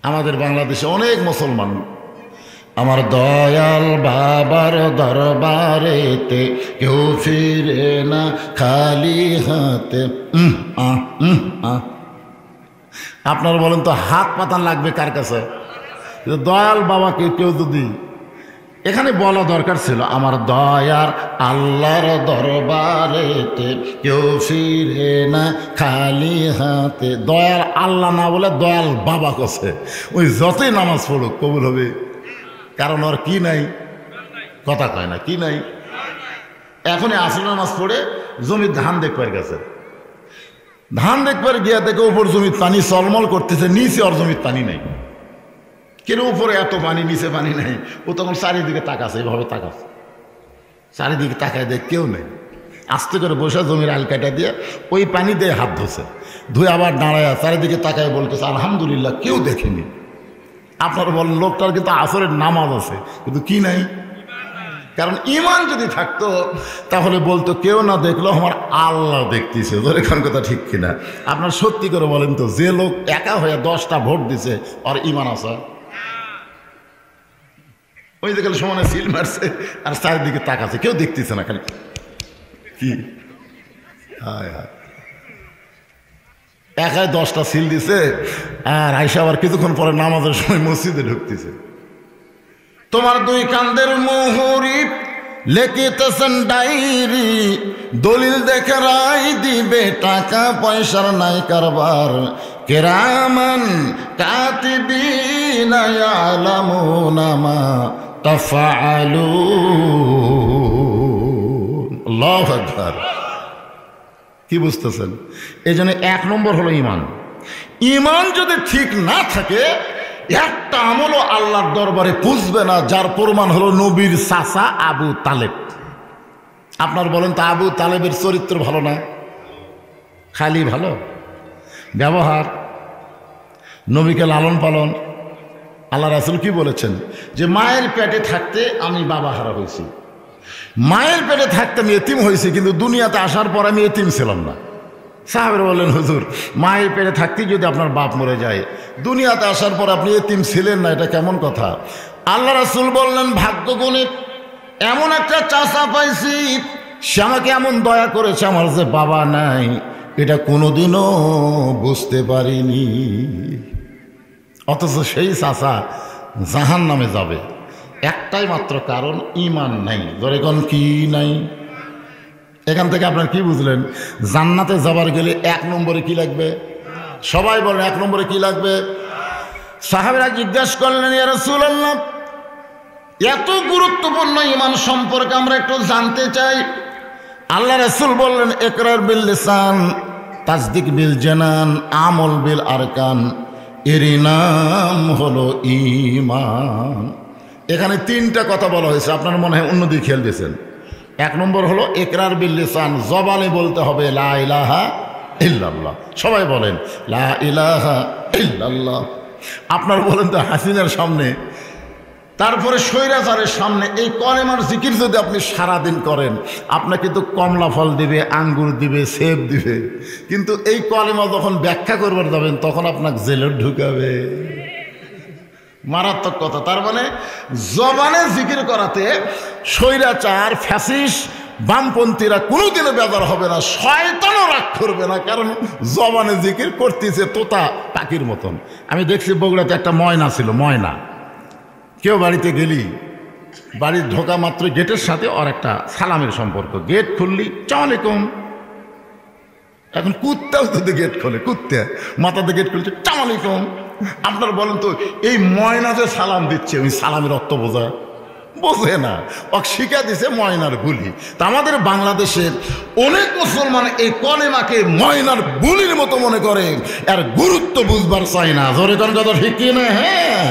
আমাদের বাংলাদেশে অনেক মুসলমান, আমার দয়াল বাবার দরবারেতে কেউ ফিরে না খালি হাতে। আপনারা বলেন তো, হাত পাতান লাগবে কার কাছে? দয়াল বাবাকে কেউ যদি, এখানে বলা দরকার ছিল, আমার দয়ার আল্লাহর দরবারেতে কেউ ফিরে না খালি হাতে। দয়াল আল্লাহ না বলে দয়াল বাবা কাছে, ওই যতই নামাজ পড়ুক কবুল হবে। কারণ ওর কি নাই? কথা কয় না, কি নাই? এখনই আসর নামাজ পড়ে জমির ধান দেখবার গেছে, ধান দেখবার গিয়া দেখে উপর জমির পানি চলমল করতেছে, নিচে ওর জমির পানি নাই। কেন উপরে এত পানি, নিচে পানি নাই? ও তখন চারিদিকে তাকাছে, এইভাবে তাকাছে, চারিদিকে তাকায় দেখ কেউ নেই। আস্তে করে বসে জমির আলকাটা দিয়ে ওই পানি দিয়ে হাত ধুছে, ধুয়ে আবার দাঁড়ায় চারিদিকে তাকায় বলতেছে, আলহামদুলিল্লাহ কেউ দেখেনি। আপনারা বলেন, লোকটার কিন্তু আসরের নামাজ আছে, কিন্তু কি নাই? কারণ ইমান যদি থাকতো তাহলে বলতো কেউ না দেখলো আমার আল্লাহ দেখতেছে। ধরে কোন কথা ঠিক কিনা? আপনার সত্যি করে বলেন তো, যে লোক একা হয়ে 10টা ভোট দিছে আর ইমান আছে? ওই যে খালি সমানে সিল মারছে আর চারিদিকে তাকাচ্ছে, কেউ দেখতেছে না, খালি কি হায় হায় একাই 10টা সিল দিছে আর আইসা আবার কিছুক্ষণ পরে নামাজের সময় মসজিদে ঢুকতেছে। তোমার 2 কান্দের মোহরি লেখিতেছেন ডায়েরি, দলিল দেখে রায় দিবে, টাকা পয়সার নাই কারবার, কিরামান কাতিবিনা ইয়ালামুনা মা তাফআলুন। আল্লাহু আকবার। কি বুঝতেছেন? এই জন্য 1 নম্বর হলো ইমান। ইমান যদি ঠিক না থাকে একটা আমলও আল্লাহর দরবারে পুষবে না, যার প্রমাণ হলো নবীর চাচা আবু তালেব। আপনার বলেন তো, আবু তালেবের চরিত্র ভালো না? খালি ভালো ব্যবহার, নবীকে লালন পালন। আল্লাহ রাসূল কি বলেছেন? যে মায়ের পেটে থাকতে আমি বাবা হারা হয়েছি, মায়ের পেটে থাকতে আমি এতিম হয়েছি, কিন্তু দুনিয়াতে আসার পর আমি এতিম ছিলাম না। সাহাবেরা বললেন, হুজুর মায়ের পেটে থাকতেই যদি আপনার বাপ মরে যায়, দুনিয়াতে আসার পর আপনি এতিম ছিলেন না, এটা কেমন কথা? আল্লাহ রাসূল বললেন, ভাগ্য গুণে এমন একটা চাচা পাইছি, সে আমাকে এমন দয়া করেছে, আমার যে বাবা নাই এটা কোনোদিনও বুঝতে পারিনি। অথচ সেই চাচা জাহান্নামে যাবে, একটাই মাত্র কারণ, ইমান নাই। ধরে কোন কি নাই? এখান থেকে আপনার কি বুঝলেন? জান্নাতে যাবার গেলে 1 নম্বরে কি লাগবে? সবাই বলেন 1 নম্বরে কি লাগবে? সাহাবীরা জিজ্ঞাসা করলেন, ইয়া রাসূলুল্লাহ, এত গুরুত্বপূর্ণ ইমান সম্পর্কে আমরা একটু জানতে চাই। আল্লাহ রাসূল বললেন, ইকরার বিল লিসান, তাসদিক বিল জানান, আমল বিল আরকান, এরই নাম হলো ঈমান। এখানে 3টা কথা বলা হয়েছে, আপনার মনে হয় অন্যদিকে খেয়াল দিয়েছেন। 1 নম্বর হলো ইকরার বিল লিসান, জবানে বলতে হবে লা ইলাহা ইল্লাল্লাহ। সবাই বলেন লা ইলাহা ইল্লাল্লাহ। আপনার বলেন তো, হাসিনার সামনে, তারপরে স্বৈরাচারের সামনে এই কলেমার জিকির যদি আপনি সারাদিন করেন, আপনাকে কিন্তু কমলা ফল দিবে, আঙ্গুর দিবে, সেব দিবে, কিন্তু এই কলেমা যখন ব্যাখ্যা করবার যাবেন তখন আপনাকে জেলে ঢুকাবে। মারাত্মক কথা। তার মানে জবানে জিকির করাতে স্বৈরাচার, ফ্যাসিস্ট, বামপন্থীরা কোনোদিনও বেজার হবে না, শয়তানও রাগ করবে না, কারণ জবানে জিকির করতেছে তোতা পাখির মতন। আমি দেখছি বগুড়াতে একটা ময়না ছিল, ময়না। কেউ বাড়িতে গেলি, বাড়ির ঢোকা মাত্র গেটের সাথে ওর একটা সালামের সম্পর্ক, গেট খুললি আসসালামু আলাইকুম। এখন কুত্তাও যদি গেট খোলে, কুত্তা মাথাতে গেট খুলছে আসসালামু আলাইকুম। আপনার বলেন তো, এই ময়না যে সালাম দিচ্ছে, ওই সালামের অর্থ বোঝে না, ও শিখা দিছে ময়নার বুলি। তা আমাদের বাংলাদেশের অনেক মুসলমান এই কলেমাকে ময়নার বুলির মতো মনে করে, আর গুরুত্ব বুঝবার চাই না। জোরে কোন কথা ঠিক কি না? হ্যাঁ,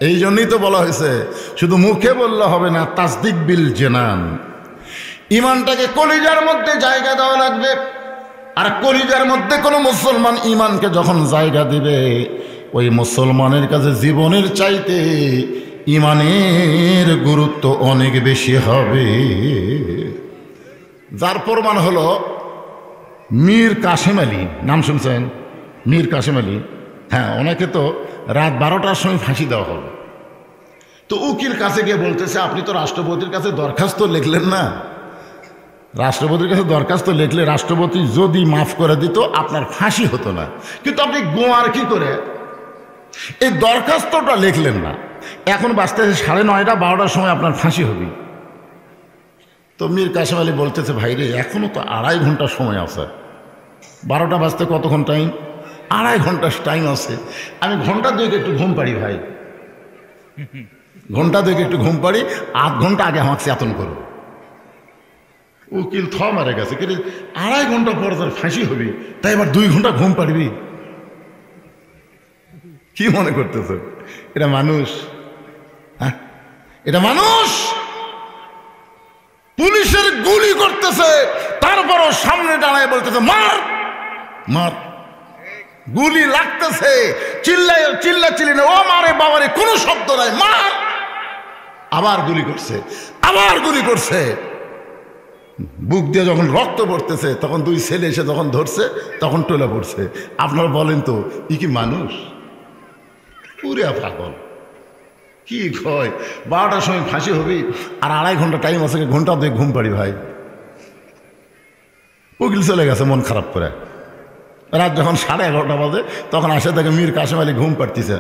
এই জন্যই তো বলা হয়েছে শুধু মুখে বললে হবে না, তাসদিক বিল জানান। ইমানটাকে কলিজার মধ্যে জায়গা দেওয়া লাগবে। আর কলিজার মধ্যে কোনো মুসলমান ইমানকে যখন জায়গা দিবে, ওই মুসলমানের কাছে জীবনের চাইতে ইমানের গুরুত্ব অনেক বেশি হবে। যার প্রমাণ হলো মীর কাসেম আলী, নাম শুনছেন? মীর কাসেম আলী, হ্যাঁ, ওনাকে তো রাত 12টার সময় ফাঁসি দেওয়া হবে। তো উকিল কাছে গিয়ে বলতেছে, আপনি তো রাষ্ট্রপতির কাছে দরখাস্ত লিখলেন না, রাষ্ট্রপতির কাছে দরখাস্ত লিখলে রাষ্ট্রপতি যদি মাফ করে দিত আপনার ফাঁসি হতো না, কিন্তু আপনি গোয়ার কি করে এই দরখাস্তটা লিখলেন না, এখন বাজতেছে 9:30 12টার সময় আপনার ফাঁসি হবে। তো মীর কাসেম আলী বলতেছে, ভাই রে, এখনো তো 2.5 ঘন্টা সময় আছে, 12টা বাজতে কতক্ষণ টাইম? 2.5 ঘন্টা টাইম আছে। আমি ঘন্টা 2 একটু ঘুম পাড়ি ভাই, ঘন্টা 2 একটু ঘুম পাড়ি, 8 ঘন্টা আগে আমাকে চেতন করো। উকিল মারে গেছে, কিন্তু 2.5 ঘন্টা পর তার ফাঁসি হবে, তাই এবার 2 ঘন্টা ঘুম পাড়বি? কি মনে করতেছে এটা মানুষ? হ্যাঁ, এটা মানুষ। পুলিশের গুলি করতেছে, তারপরও সামনে দাঁড়ায় বলতেছে মার মার। গুলি লাগতেছে, চিল্লা চিল্লি না, ও মারে বাবারে, কোনো শব্দ নাই, মার। আবার গুলি করছে, আবার গুলি করছে। বুক দিয়ে যখন রক্ত পড়তেছে তখন দুই ছেলে এসে যখন ধরছে তখন টলে পড়ছে। আপনারা বলেন তো ই কি মানুষ? পুরা পাগল। কি কয় 12টার সময় ফাঁসি হবি আর 2.5 ঘন্টা টাইম আছে, ঘন্টা 2 ঘুম পাড়ি ভাই। উকিল চলে গেছে মন খারাপ করে। রাত যখন 11:30 বাজে তখন আসে তাকে মীর কাসেম আলী ঘুম পাড়তিছে।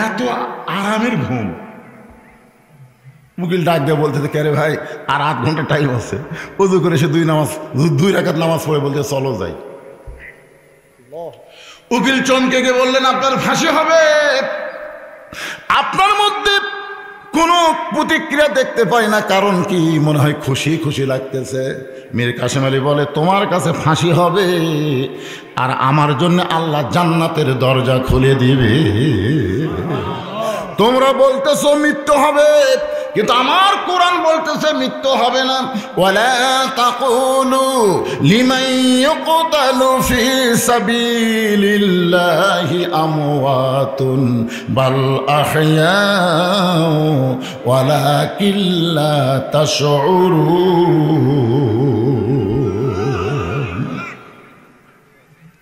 এত আরামের ঘুম। উকিল ডাক দিয়ে বলতেছে কে রে ভাই, আর 8 ঘন্টা টাইম আছে। উজু করে সে 2 রাকাত নামাজ পড়ে বলতে চলো যাই। উকিল চমকে গিয়ে বললেন আপনার ফাঁসি হবে। আপনার মধ্যে কোনো প্রতিক্রিয়া দেখতে পাই না, কারণ কি মনে হয় খুশি খুশি লাগতেছে। মীর কাসেম আলী বলে তোমার কাছে ফাঁসি হবে আর আমার জন্য আল্লাহ জান্নাতের দরজা খুলে দিবে। তোমরা বলতেছো মৃত্যু হবে, কিন্তু আমার কোরআন বলতেছে মৃত্যু হবে না। ওয়ালা তাকুলু লিমান ইউকতালু ফি সাবিলিল্লাহি আমওয়াতুন বাল আহইয়াউ ওয়ালাকিন লা তাশউরুন।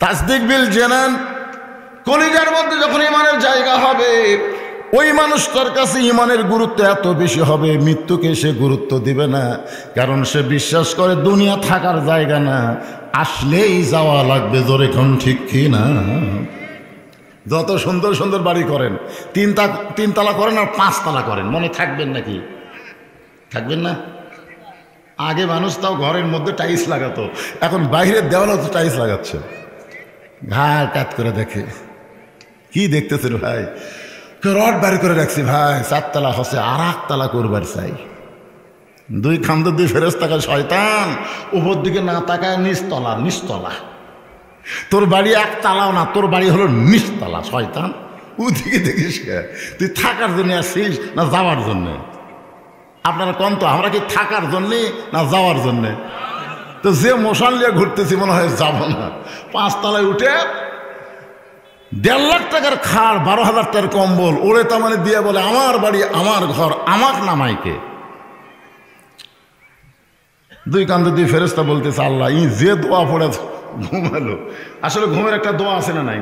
তাসদিক বিল জানান, কলিজার মধ্যে যখন ঈমানের জায়গা হবে ওই মানুষটার কাছে ঈমানের গুরুত্ব এত বেশি হবে, মৃত্যুকে সে গুরুত্ব দিবে না। কারণ সে বিশ্বাস করে দুনিয়া থাকার জায়গা না, আসলেই যাওয়া লাগবে। জোরে কোন ঠিক কি না? যত সুন্দর সুন্দর বাড়ি করেন, 3 তালা করেন আর 5 তালা করেন, মনে থাকবেন নাকি? থাকবেন না? আগে মানুষ তাও ঘরের মধ্যে টাইলস লাগাতো, এখন বাইরের দেওয়ালে তো টাইলস লাগাচ্ছে। ঘাড় কাত করে দেখে, কি দেখতেছে রে ভাই? রড বাড়ি করে রাখছি ভাই, 4 তালা হচ্ছে, আর 1 তালা করবার চাই। 2 খামদের 2 ফেরেশতা শয়তান, উপর দিকে না তাকায় নিচতলা। নিচতলা তোর বাড়ি 1 তালাও না, তোর বাড়ি হলো নিচতলা। শয়তান ওদিকে দেখিস তুই থাকার জন্য আসছিস না যাওয়ার জন্যে? আপনারা কোন তো, আমরা কি থাকার জন্যে না যাওয়ার জন্যে? তো যে মশান নিয়ে ঘুরতেছি মনে হয় যাব না। 5 তলায় উঠে 1.5 লাখ টাকার খাড়, 12,000 টাকার কম্বল ওরে তা মানে দিয়ে বলে আমার বাড়ি আমার ঘর, আমাক নামাইকে। 2 কান্দে 2 ফেরেশতা বলতেছে আল্লাহ ই যে দোয়া পড়ে ঘুমালো। আসলে ঘুমের একটা দোয়া আছে না নাই?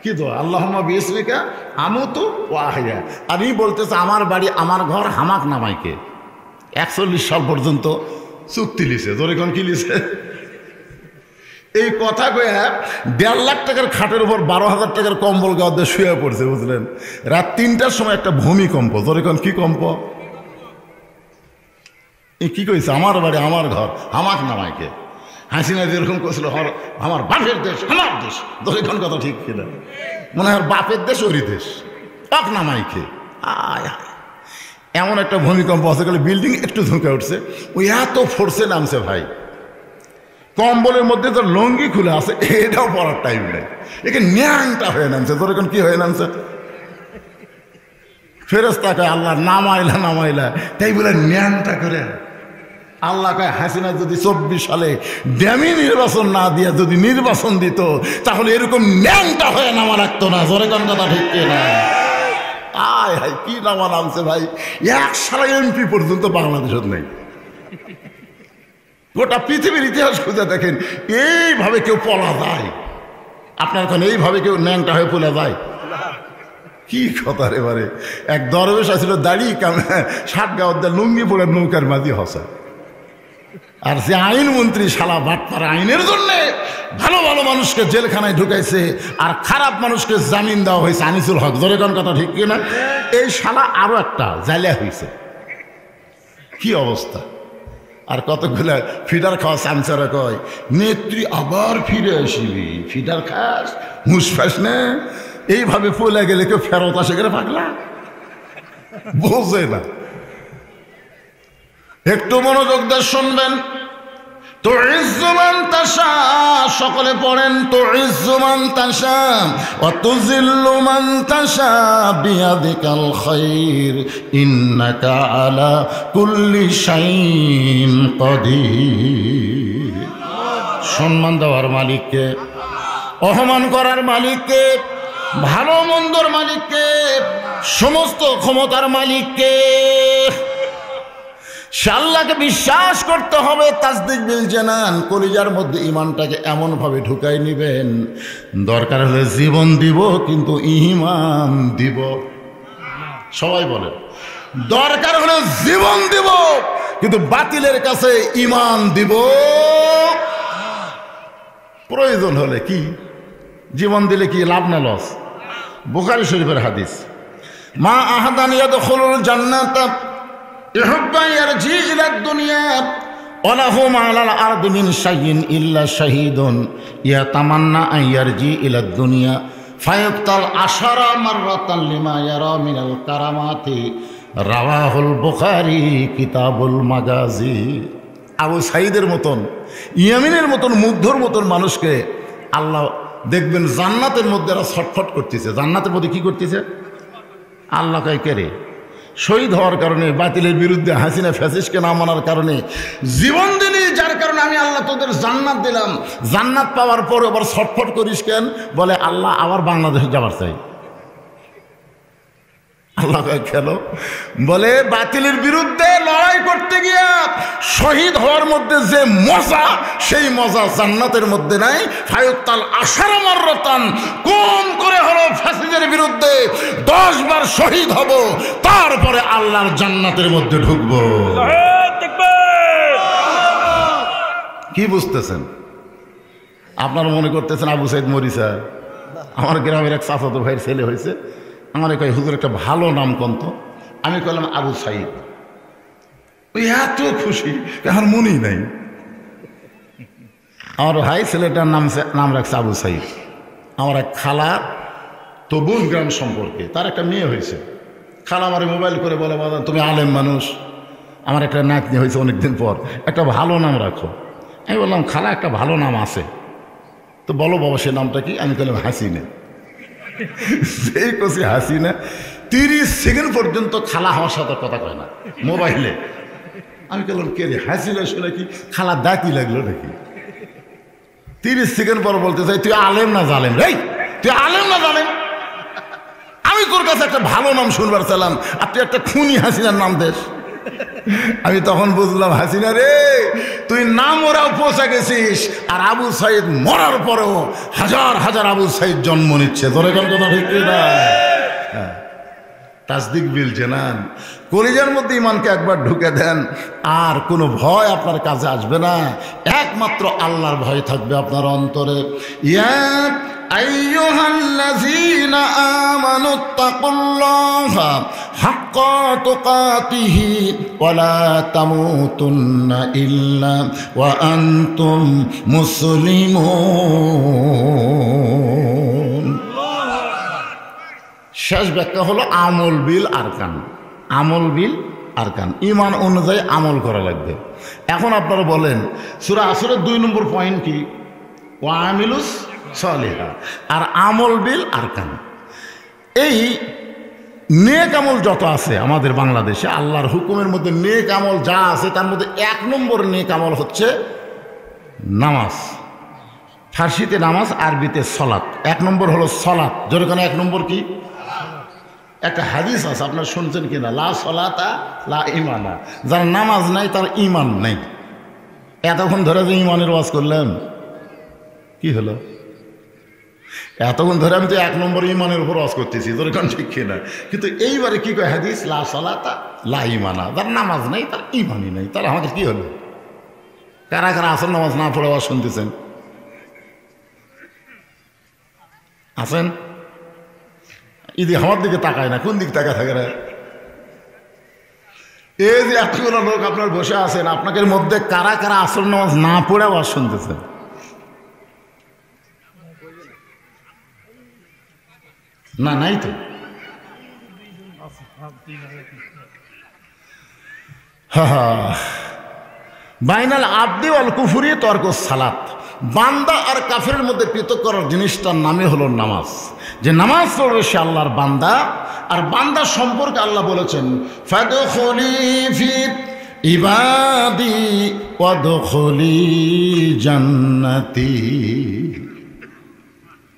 কি দোয়া? আল্লাহুম্মা বিইসমিকা আমুতু ওয়া আহইয়া। আর ই বলতেছে আমার বাড়ি আমার ঘর, হামাক নামাইকে। 41 সাল পর্যন্ত চুক্তি লিছে। জোরে কোন কি লিছে? এই কথা কয়ে 1.5 লাখ টাকার খাটের উপর 12,000 টাকার কম্বল গায়ে শুয়ে পড়ছে, বুঝলেন? রাত 3টার সময় একটা ভূমিকম্প। জোরে কোন কি কম্প? এই কি কইছে? আমার বাড়ি আমার ঘর, হামাক নামাইকে। হাসিনা যেরকম করছিল আমার বাপের দেশ আমার দেশ, জোরে কোন কথা ঠিক কিনা? মনে হয় বাপের দেশ ওরই দেশ, পাক নামাইকে। আয় এমন একটা ভূমিকম্প আছে, গেলে বিল্ডিং একটু ঝুঁকে উঠছে, ওই এত ফোর্সে নামছে ভাই। কম্বলের মধ্যে তো লঙ্গি খুলে আছে, এটাও পড়ার টাইম নেই, একে ন্যাংটা হয়ে নামছে। তোর এখন কি হয়ে নামছে? ফেরেশতা কয় আল্লাহ নামাইলা নামাইলা, তাই বলে ন্যাংটা করে। আল্লাহ কয় হাসিনা যদি 24 সালে ড্যামি নির্বাচন না দিয়ে যদি নির্বাচন দিত তাহলে এরকম ন্যাংটা হয়ে নামা রাখতো না। জোরে কোন কথা ঠিক না? আয় হাই কি নামা নামছে ভাই, 1 সালে এমপি পর্যন্ত বাংলাদেশের নেই। গোটা পৃথিবীর ইতিহাস খুঁজে দেখেন এইভাবে কেউ পলা যায়? আপনার এখন এইভাবে কেউ ন্যাংটা হয়ে পলা যায়? কি কথা রে বারে। এক দরবেশ আসছিল, দাঁড়িয়ে কামে 60 গাওয়ার লুঙ্গি পড়ে নৌকার মাঝি হসা। আর যে আইনমন্ত্রী শালা বাটপার, আইনের জন্যে ভালো ভালো মানুষকে জেলখানায় ঢুকাইছে আর খারাপ মানুষকে জামিন দেওয়া হয়েছে। আনিসুল হক, জোরে কোন কথা ঠিক কিনা? এই শালা আরো একটা জালিয়া হয়েছে। কি অবস্থা! আর কতগুলা ফিডার খাওয়া চামচারা কয় নেত্রী আবার ফিরে আসিবি, ফিডার খাস হুঁস ফাস না। এইভাবে পলে গেলে কেউ ফেরত আসে গেলে পাগলা বোঝে না। একটু মনোযোগ দিয়ে শুনবেন। তুইজ্জু মান তাশা, সকলে পড়েন তুইজ্জু মান তাশা ওয়া তুযিল্লু মান তাশা বিয়াদিকাল খায়র ইন্নাকা আলা কুল্লি শাইইন কাদির। সম্মান দেওয়ার মালিককে, অপমান করার মালিককে, ভালো মন্দর মালিককে, সমস্ত ক্ষমতার মালিককে। সে আল্লাহকে বিশ্বাস করতে হবে। তাসদিক বিল জানান, কলিজার মধ্যে ইমানটাকে এমনভাবে ঢুকাই নিবেন, দরকার হলে জীবন দিব কিন্তু ঈমান দিব। সবাই বলেন, দরকার হলে জীবন দিব কিন্তু বাতিলের কাছে ঈমান দিব। প্রয়োজন হলে কি জীবন দিলে কি লাভ না লস? বুখারী শরীফের হাদিস, মা আহাদান ইয়াদখুলুল জান্নাতা ইহুব্বা ইয়ারজি ইলা দুনিয়া ওয়া লাহু আলাল আরদি মিন শাইইন ইল্লা শাহীদুন ইয়াতামান্না আন ইয়ারজি ইলা দুনিয়া ফায়াক্তাল আশারা মাররাতান লিমা ইয়ারা মিনাল কারামাতি। রাওয়াহুল বুখারী কিতাবুল মাগাজি। আবু সাঈদের মতন, ইয়ামিনের মতন, মুগ্ধর মতন মানুষকে আল্লাহ দেখবেন জান্নাতের মধ্যে এরা ছটফট করতেছে। জান্নাতের মধ্যে কি করতেছে? আল্লাহ কয় কে রে? শহীদ হওয়ার কারণে, বাতিলের বিরুদ্ধে হাসিনা ফ্যাসিস্টকে না মানার কারণে জীবন দিলি, যার কারণে আমি আল্লাহ তোদের জান্নাত দিলাম। জান্নাত পাওয়ার পর আবার ছটফট করিস কেন? বলে আল্লাহ আবার বাংলাদেশে যাবার চাই। আল্লাহ কেন? বলে বাতিলের বিরুদ্ধে লড়াই করতে গিয়া শহীদ হওয়ার মধ্যে যে মজা, সেই মজা জান্নাতের মধ্যে নাই। ফায়ুক্তাল আশারা মাররাতান, কোন করে হলো ফ্যাসিদের বিরুদ্ধে 10 বার শহীদ হব, তারপরে আল্লাহর জান্নাতের মধ্যে ঢুকবো। কি বুঝতেছেন? আপনারা মনে করতেছেন আবু সাইদ মরিসা? আমার গ্রামের এক চাচাতো ভাইয়ের ছেলে হয়েছে। আমার কয় হুজুর একটা ভালো নাম কন্ত। আমি কইলাম আবু সাইদ। ওই এত খুশি, আমার মনেই নাই। আমার ভাই ছেলেটার নাম রাখছে আবু সাইদ। আমার এক খালা তো বোন গ্রাম সম্পর্কে, তার একটা মেয়ে হয়েছে। খালা আমার মোবাইল করে বলে, বাবা তুমি আলেম মানুষ, আমার একটা নাতনি হয়েছে অনেকদিন পর, একটা ভালো নাম রাখো। আমি বললাম খালা একটা ভালো নাম আছে, তো বলো বাবা সে নামটা কি? আমি বললাম হাসিনা। সেই কষি হাসিনা 30 সেকেন্ড পর্যন্ত খালা আমার সাথে কথা কয় না মোবাইলে। আমি বললাম কে রে? হাসিনা শুনে কি খালা দাঁতি লাগলো নাকি? 30 সেকেন্ড পর বলতে চাই, তুই আলেম না জালেম? রে তুই আলেম না জালেম? আমি তোর কাছে একটা ভালো নাম শুনবার চাইলাম, আর তুই একটা খুনি হাসিনার নাম দেশ। আমি তখন বুঝলাম, হাসিনা রে তুই নাম ওরাও পৌঁছে গেছিস, আর আবু সাইদ মরার পরেও হাজার হাজার আবু সাইদ জন্ম নিচ্ছে। তোর এখন কথা ঠিক না? তাসদিক বিল জানান, কলিজার মধ্যে ইমানকে একবার ঢুকে দেন, আর কোনো ভয় আপনার কাছে আসবে না। একমাত্র আল্লাহর ভয় থাকবে আপনার অন্তরে। ইয়া আইয়ুহাল্লাযীনা আমানুত্তাকুল্লাহা হাক্কা তুকাতিহি ওয়া লা তামুতুন্না ইল্লা ওয়া আনতুম মুসলিমুন। শেষ ব্যাখ্যা হলো আমল বিল আরকান। আমল বিল আরকান, ইমান অনুযায়ী আমল করা লাগবে। এখন আপনারা বলেন সূরা আসরের 2 নম্বর পয়েন্ট কি? ওয়া আমিলুস সালিহা, আর আমল বিল আরকান। এই নেক আমল যত আছে আমাদের বাংলাদেশে, আল্লাহর হুকুমের মধ্যে নেক আমল যা আছে, তার মধ্যে 1 নম্বর নেক আমল হচ্ছে নামাজ। ফার্সিতে নামাজ, আরবিতে সলাত। 1 নম্বর হলো সলাত। যেখানে 1 নম্বর কি? একটা হাদিস আছে, আপনারা শুনছেন কিনা? লা সলাতা লা ইমানা, যার নামাজ নাই তার ইমান নাই। এতক্ষণ ধরে যে ইমানের ওয়াজ করলেন, কি হলো? এতক্ষণ ধরে আমি তো 1 নম্বর ইমানের উপর ওয়াজ করতেছি, তোর এখন ঠিক কিনা? কিন্তু এইবারে কি কয় হাদিস? লা সলাতা লা ইমানা, যার নামাজ নাই তার ইমানই নাই। তাহলে আমাদের কি হলো? কারা কারা আসল নামাজ না পড়ে ওয়াজ শুনতেছেন? আছেন? ইদি আমার দিকে তাকায় না, কোন দিকে তাকায় থাকে? এই যে এতগুলো লোক আপনার বসে আছেন, আপনাদের মধ্যে কারা কারা আসল নামাজ না পড়ে ওয়াজ শুনতেছেন? না, নাই তো। বাইনাল আবদি ওয়াল কুফরি তরকুস সালাত। বান্দা আর কাফেরের মধ্যে পৃথক করার জিনিসটার নামে হলো নামাজ। যে নামাজ পড়বে সে আল্লাহর বান্দা, আর বান্দা সম্পর্কে আল্লাহ বলেছেন ফাদখুলি ফি ইবাদি ওয়াদখুলি জান্নাতি।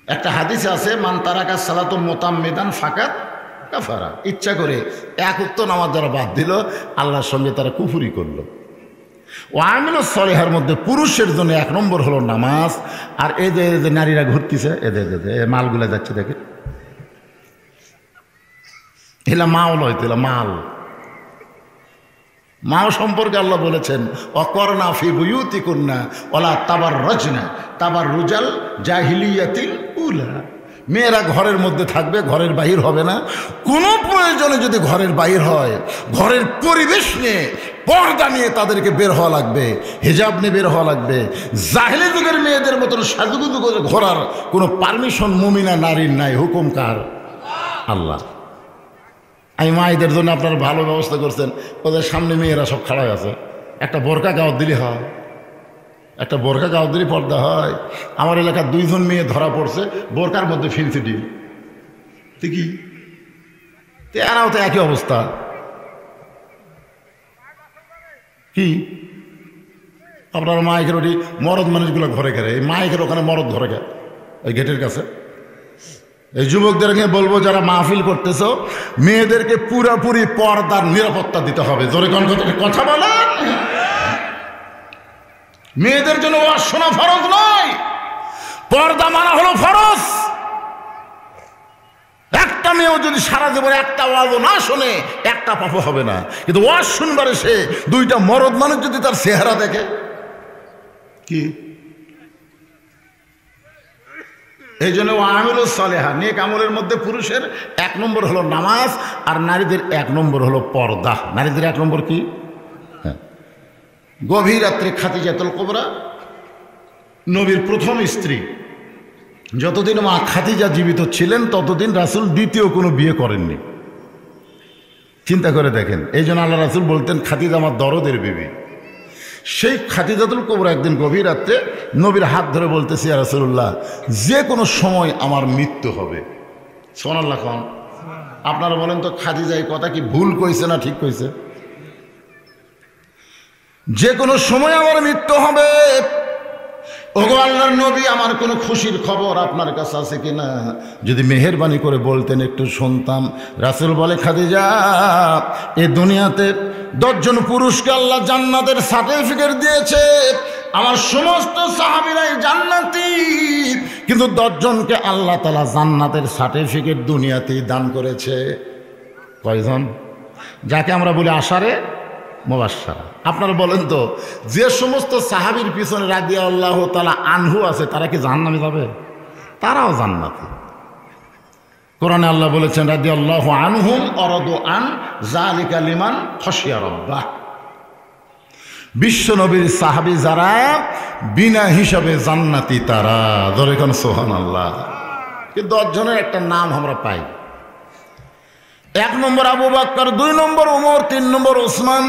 একটা হাদিসে আছে মান তারাকা সালাতুল মুতাম্মিদান ফাকাত কাফারা, ইচ্ছা করে এক ওয়াক্ত নামাজ যারা বাদ দিল আল্লাহর সঙ্গে তারা কুফরি করলো। ও আমিলুস সলিহার মধ্যে পুরুষের জন্য 1 নম্বর হলো নামাজ। আর এই যে নারীরা ঘুরতেছে এদের মালগুলা যাচ্ছে দেখে, এলা মাও লয়, এলা মাল। মাও সম্পর্কে আল্লাহ বলেছেন অকরনা ফি বুয়ুতিকুন্না ওয়ালা তাবাররাজনা তাবাররুজাল জাহিলিয়াতিল উলা, মেয়েরা ঘরের মধ্যে থাকবে, ঘরের বাহির হবে না। কোনো প্রয়োজনে যদি ঘরের বাহির হয়, ঘরের পরিবেশ নিয়ে পর্দা নিয়ে তাদেরকে বের হওয়া লাগবে, হিজাব নিয়ে বের হওয়া লাগবে। জাহেলি যুগের মেয়েদের মতন সাজুগুজু করে ঘোরার কোনো পারমিশন মুমিনা নারীর নাই। হুকুম কার? আল্লাহ। আমি মায়েদের জন্য আপনারা ভালো ব্যবস্থা করছেন, ওদের সামনে মেয়েরা সব খাড়াই আছে, একটা বোরকা গাওয়াত দিলে হয়, একটা বোরকা গাওয়াত দিলে পর্দা হয়। আমার এলাকার 2 জন মেয়ে ধরা পড়ছে বোরকার মধ্যে ফিনসি ডিল, ঠিকই এরাও তো একই অবস্থা। কি আপনার মাইকের ওটি মরদ মানুষগুলো ঘরে ঘেরে, এই মাইকের ওখানে মরদ ঘরে ঘেরে ওই গেটের কাছে। এই যুবকদেরকে বলবো যারা মাহফিল করতেছ, মেয়েদেরকে পুরোপুরি পর্দার নিরাপত্তা দিতে হবে। জোরে কথা বলেন। মেয়েদের জন্য ওয়াজ শোনা ফরজ নয়, পর্দা মানা হলো ফরজ। একটা মেয়েও যদি সারা জীবনে একটা ওয়াজও না শোনে একটা পাপ হবে না, কিন্তু ওয়াজ শুনবারে সে 2টা মরদ মানুষ যদি তার চেহারা দেখে, কি এই জন্য আমিলুস সলিহা নেক আমলের মধ্যে পুরুষের 1 নম্বর হলো নামাজ, আর নারীদের 1 নম্বর হলো পর্দা। নারীদের 1 নম্বর কি? গভীর রাত্রে খাদিজাতুল কুবরা নবীর প্রথম স্ত্রী, যতদিন মা খাদিজা জীবিত ছিলেন ততদিন রাসূল দ্বিতীয় কোনো বিয়ে করেননি। চিন্তা করে দেখেন। এই জন্য আল্লাহ রাসূল বলতেন খাদিজা আমার দরদের বিবি। সেই খাদিজাতুল কুবরা একদিন গভীর রাত্রে নবীর হাত ধরে বলতেছে ইয়া রাসূলুল্লাহ, যে কোনো সময় আমার মৃত্যু হবে। সুবহানাল্লাহ। খান আপনারা বলেন তো খাদিজা এই কথা কি ভুল কইছে না ঠিক কইছে? যে কোনো সময় আমার মৃত্যু হবে। ওগো আল্লাহর নবী, আমার কোনো খুশির খবর আপনার কাছে আছে কিনা? যদি মেহেরবানি করে বলতেন একটু শুনতাম। রাসূল বলে খাদিজা, এই দুনিয়াতে 10 জন পুরুষকে আল্লাহ জান্নাতের সার্টিফিকেট দিয়েছে। আমার সমস্ত সাহাবীরাই জান্নাতি, কিন্তু 10 জনকে আল্লাহ তাআলা জান্নাতের সার্টিফিকেট দুনিয়াতেই দান করেছে। কয়জন? যাকে আমরা বলি আশারে মুবাশশারা। আপনারা বলেন তো, যে সমস্ত সাহাবীর পিছনে রাদিয়াল্লাহু তাআলা আনহু আছে তারা কি জাহান্নামে যাবে? তারাও জান্নাতি। কোরআনে আল্লাহ বলেছেন রাদিয়াল্লাহু আনহুম অরাদু আন যালিকা লিমান খাশিয়া রাব্বাহ। বিশ্ব নবীর সাহাবী যারা বিনা হিসাবে জান্নাতি তারা। ধরে কোন সুবহানাল্লাহ। কিন্তু 10 জনের একটা নাম আমরা পাই। 1 নম্বর আবু বকর, 2 নম্বর ওমর, 3 নম্বর ওসমান,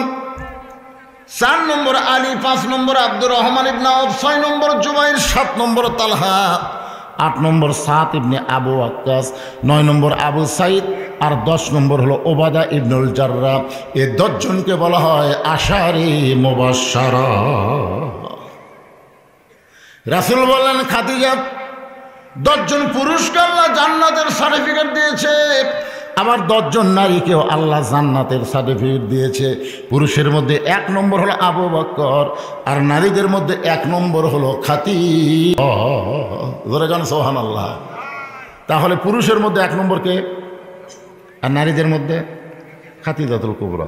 4 নম্বর আলী, 5 নম্বর আব্দুর রহমান ইবনে আউফ, 6 নম্বর জুবাইর, 7 নম্বর তালহা, 8 নম্বর সাদ ইবনে আবু ওয়াক্কাস, 9 নম্বর আবু সাইদ, আর 10 নম্বর হলো ওবাদা ইবনুল জাররাহ। এই 10 জনকে বলা হয় আশারে মুবাশশারা। রাসূল বললেন খাদিজা, 10 জন পুরুষকে আল্লাহ জান্নাতের সার্টিফিকেট দিয়েছে, আবার 10 জন নারীকেও আল্লাহ জান্নাতের সার্টিফিকেট দিয়েছে। পুরুষের মধ্যে 1 নম্বর হলো আবু বকর, আর নারীদের মধ্যে 1 নম্বর হলো খাদিজা। ধরে যান সুবহানাল্লাহ। তাহলে পুরুষের মধ্যে 1 নম্বর কে, আর নারীদের মধ্যে খাদিজাতুল কুবরা।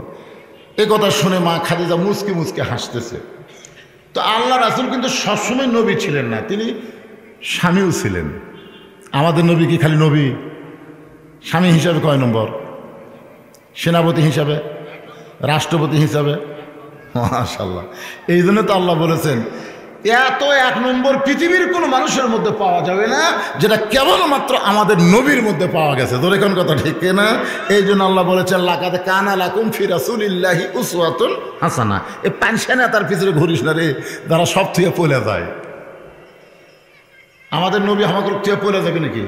এই কথা শুনে মা খাদিজা মুচকি মুচকি হাসতেছে। তো আল্লাহ রাসূল কিন্তু সবসময় নবী ছিলেন না, তিনি স্বামীও ছিলেন। আমাদের নবী কি খালি নবী? স্বামী হিসাবে কয় নম্বর? সেনাপতি হিসাবে, রাষ্ট্রপতি হিসাবে। মাশাআল্লাহ। এই জন্য তো আল্লাহ বলেছেন এত 1 নম্বর পৃথিবীর কোনো মানুষের মধ্যে পাওয়া যাবে না, যেটা কেবলমাত্র আমাদের নবীর মধ্যে পাওয়া গেছে। ধরে কোন কথা ঠিক না? এই জন্য আল্লাহ বলেছেন লাকাদ কানা লাকুম ফি রাসূলিল্লাহি উসওয়াতুন হাসানা। এই পানশানে তার পিছনে ঘুরিস না রে, যারা সব থুয়ে পলে যায়। আমাদের নবী আমাকে থুয়ে পলে যাবে নাকি?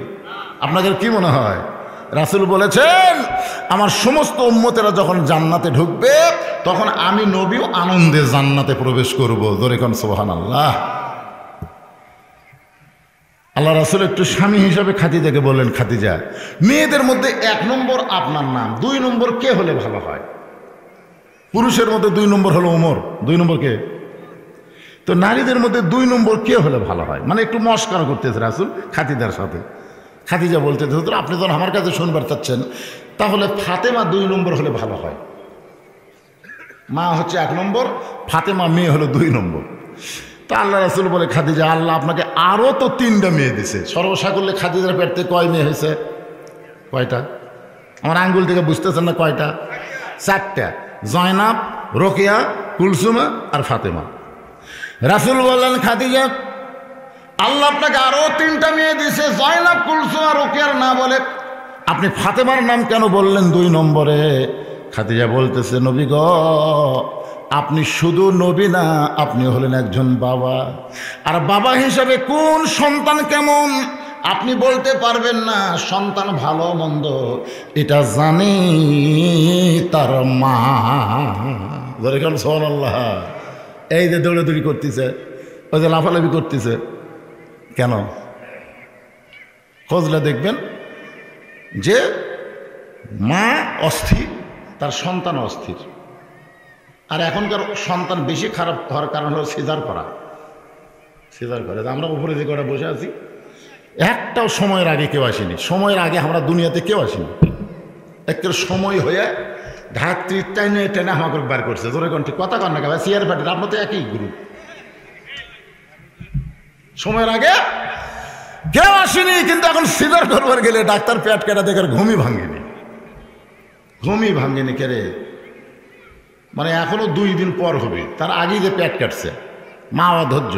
আপনাদের কি মনে হয়? রাসূল বলেছেন আমার সমস্ত উম্মতেরা যখন জান্নাতে ঢুকবে তখন আমি নবীও আনন্দে জান্নাতে প্রবেশ করব। ধরে কোন সুবহানাল্লাহ। আল্লাহ রাসূল একটু স্বামী হিসাবে খাদিজাকে বললেন, খাদিজা, মেয়েদের মধ্যে 1 নম্বর আপনার নাম, 2 নম্বর কে হলে ভালো হয়? পুরুষের মধ্যে 2 নম্বর হলো ওমর, 2 নম্বর কে? তো নারীদের মধ্যে 2 নম্বর কে হলে ভালো হয়? মানে একটু মস্করা করতেছে রাসূল খাদিজার সাথে। খাদিজা বলতে, হুজুর আপনি যখন আমার কাছে শুনবার চাচ্ছেন, তাহলে ফাতেমা 2 নম্বর হলে ভালো হয়। মা হচ্ছে 1 নম্বর, ফাতেমা মেয়ে হলো 2 নম্বর। তা আল্লাহ রাসূল বলে, খাদিজা, আল্লাহ আপনাকে আরও তো 3টা মেয়ে দিছে। সর্বসাকুল্যে খাদিজার পেট থেকে কয় মেয়ে হয়েছে? কয়টা? আমার আঙ্গুল থেকে বুঝতেছেন না কয়টা? 4টা। জয়নাব, রোকেয়া, কুলসুমা আর ফাতেমা। রাসূল বললেন, খাদিজা, আল্লাহ আপনাকে আরও 3টা মেয়ে দিছে। জয়নাব, কুলসুমা, রোকেয়ার না বলে আপনি ফাতেমার নাম কেন বললেন 2 নম্বরে? খাদিজা বলতেছে, নবী গো, আপনি শুধু নবী না, আপনি হলেন একজন বাবা। আর বাবা হিসাবে কোন সন্তান কেমন আপনি বলতে পারবেন না। সন্তান ভালো মন্দ এটা জানি তার মা। সুবহানাল্লাহ। এই যে দৌড়াদৌড়ি করতেছে, ওই যে লাফালাফি করতেছে, কেন? খোঁজলে দেখবেন যে মা অস্থির, তার সন্তান অস্থির। আর এখনকার সন্তান বেশি খারাপ হওয়ার কারণ হলো সিজার করা। সিজার করে আমরা উপরে যে কটা বসে আছি, একটাও সময়ের আগে কেউ আসেনি। সময়ের আগে আমরা দুনিয়াতে কেউ আসিনি। একটা সময় হয়ে ধাত্রী টেনে টেনে আমাকে বার করছে। জোরে কোন ঠিক কথা কন না কেন? সিয়ার পার্টির আপনার তো একই গ্রুপ। সময়ের আগে কেউ আসেনি, কিন্তু এখন সিজার করবার গেলে ডাক্তার পেট কেটে দেখার ঘুমই ভাঙেনি। ঘুমই ভাঙেনি কেরে? মানে এখনো 2 দিন পর হবে, তার আগেই যে পেট কাটছে। মা অধৈর্য,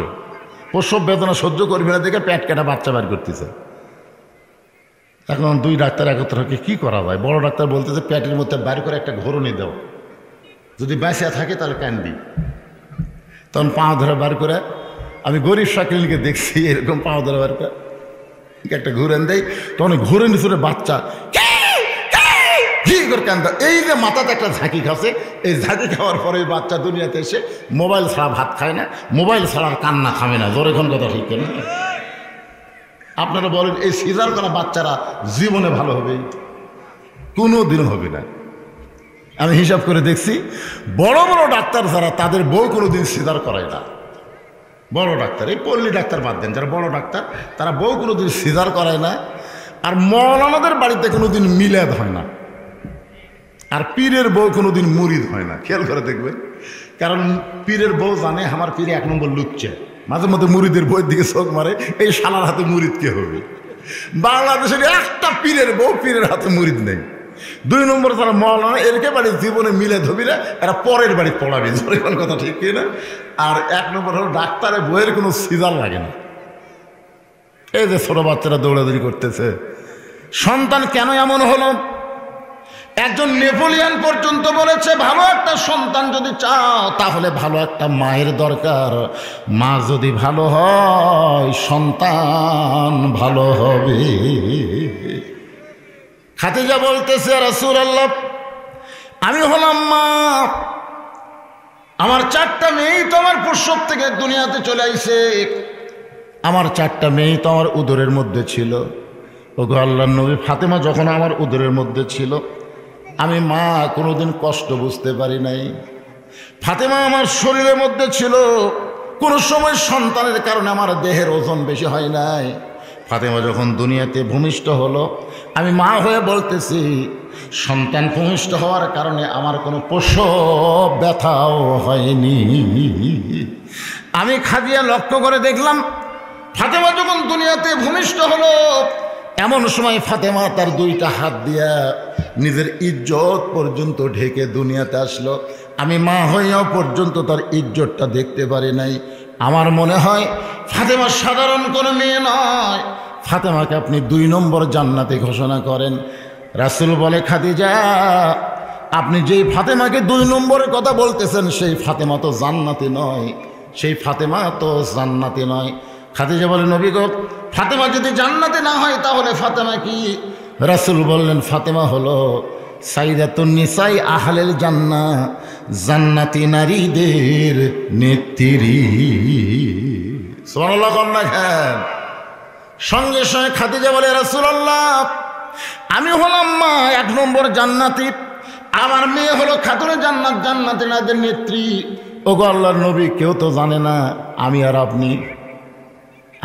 প্রসব বেদনা সহ্য করবে না দেখে পেট কাটা বাচ্চা বার করতেছে। এখন 2 ডাক্তার একত্রকে কি করা যায়? বড় ডাক্তার বলতেছে, পেটের মধ্যে বাইর করে একটা ঘোরণি দাও, যদি বেঁচে থাকে তাহলে কান্দি। তখন পাও ধরে বার করে, আমি গরিব শাকিলকে দেখছি এরকম পাও ধরে বার করে একটা ঘুরেন দেয়, তখন ঘুরেন শুনে বাচ্চা কান্দা। এই যে মাথাতে একটা ঝাঁকি খাচ্ছে, এই ঝাঁকি খাওয়ার পরে বাচ্চা দুনিয়াতে এসে মোবাইল ছাড়া ভাত খায় না, মোবাইল ছাড়া কান্না থামে না। জোরে কোন কথা ঠিক না? আপনারা বলেন, এই সিজার করা বাচ্চারা জীবনে ভালো হবে? কোনো দিন হবে না। আমি হিসাব করে দেখছি, বড় বড় ডাক্তার যারা, তাদের বউ কোনোদিন সিজার করায় না। বড় ডাক্তার, এই পল্লী ডাক্তার বাদ দেন, যারা বড় ডাক্তার তারা বউ কোনোদিন সিজার করায় না। আর মৌলানাদের বাড়িতে কোনোদিন মিলাদ হয় না। আর পীরের বউ কোনোদিন মুরিদ হয় না। খেয়াল করে দেখবেন, কারণ পীরের বউ জানে আমার পীরে 1 নম্বর লুচ্ছে। মাঝে মধ্যে মুরিদের বউয়ের দিকে চোখ মারে, এই শালার হাতে মুরিদ কে হবে? বাংলাদেশের একটা পীরের বউ, পীরের হাতে মুরিদ নেই। 2 নম্বর যারা মৌলানা, এরকে বাড়ি জীবনে মিলে ধবি না, এরা পরের বাড়ি পড়াবে। কোন কথা ঠিক কিনা? আর 1 নম্বর হলো ডাক্তারের বইয়ের কোনো সিজার লাগে না। এই যে ছোট বাচ্চারা দৌড়াদৌড়ি করতেছে, সন্তান কেন এমন হলো? একজন নেপোলিয়ান পর্যন্ত বলেছে, ভালো একটা সন্তান যদি চাও তাহলে ভালো একটা মায়ের দরকার। মা যদি ভালো হয় সন্তান ভালো হবে। খাদিজা বলতেছে, রাসূলুল্লাহ, আমি হলাম মা, আমার 4টা মেয়েই তো আমার প্রসব থেকে দুনিয়াতে চলে আইছে। আমার 4টা মেয়েই তো আমার উদরের মধ্যে ছিল। ওগো আল্লাহর নবী, ফাতেমা যখন আমার উদরের মধ্যে ছিল, আমি মা কোনোদিন কষ্ট বুঝতে পারি নাই। ফাতেমা আমার শরীরের মধ্যে ছিল, কোনো সময় সন্তানের কারণে আমার দেহের ওজন বেশি হয় নাই। ফাতেমা যখন দুনিয়াতে ভূমিষ্ঠ হলো, আমি মা হয়ে বলতেছি, সন্তান ভূমিষ্ঠ হওয়ার কারণে আমার কোনো প্রসব ব্যথাও হয়নি। আমি খাদিজা লক্ষ্য করে দেখলাম, ফাতেমা যখন দুনিয়াতে ভূমিষ্ঠ হলো, এমন সময় ফাতেমা তার 2টা হাত দিয়া নিজের ইজ্জত পর্যন্ত ঢেকে দুনিয়াতে আসলো। আমি মা হইয়াও পর্যন্ত তার ইজ্জতটা দেখতে পারি নাই। আমার মনে হয় ফাতেমা সাধারণ কোনো মেয়ে নয়, ফাতেমাকে আপনি 2 নম্বর জান্নাতে ঘোষণা করেন। রাসূল বলে, খাদিজা, আপনি যেই ফাতেমাকে 2 নম্বরের কথা বলতেছেন, সেই ফাতেমা তো জান্নাতি নয়, সেই ফাতেমা তো জান্নাতি নয়। খাদিজা বলে, নবী গো, ফাতেমা যদি জান্নাতে না হয় তাহলে ফাতেমা কি? রাসূল বললেন, ফাতেমা হলো সাইয়্যিদাতুন নিসাই আহলিল জান্নাহ, জান্নাতি নারীদের নেত্রী। সুবহানাল্লাহ। কন্যা খান সঙ্গে সঙ্গে খাদিজা বলে, রাসূলুল্লাহ, আমি হলাম মা 1 নম্বর জান্নাতি, আমার মেয়ে হলো খাতুনে জান্নাত, জান্নাতে নাদের নেত্রী। ওগো আল্লাহর নবী, কেউ তো জানে না আমি আর আপনি,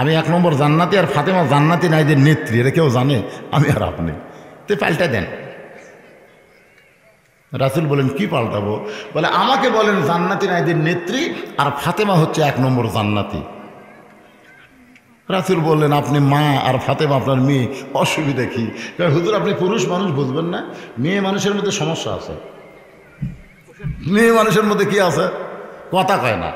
আমি 1 নম্বর জান্নাতি আর ফাতেমা জান্নাতি নাইদের নেত্রী, এটা কেউ জানে আমি আর আপনি? তো পাল্টা দেন। রাসূল বলেন, কি পাল্টাবো? বলে, আমাকে বলেন জান্নাতি নাইদের নেত্রী আর ফাতেমা হচ্ছে 1 নম্বর জান্নাতি। রাসূল বললেন, আপনি মা আর ফাতেমা আপনার মেয়ে, অসুবিধা কি? কারণ হুজুর, আপনি পুরুষ মানুষ, বুঝবেন না, মেয়ে মানুষের মধ্যে সমস্যা আছে। মেয়ে মানুষের মধ্যে কি আছে? কথা কয় না,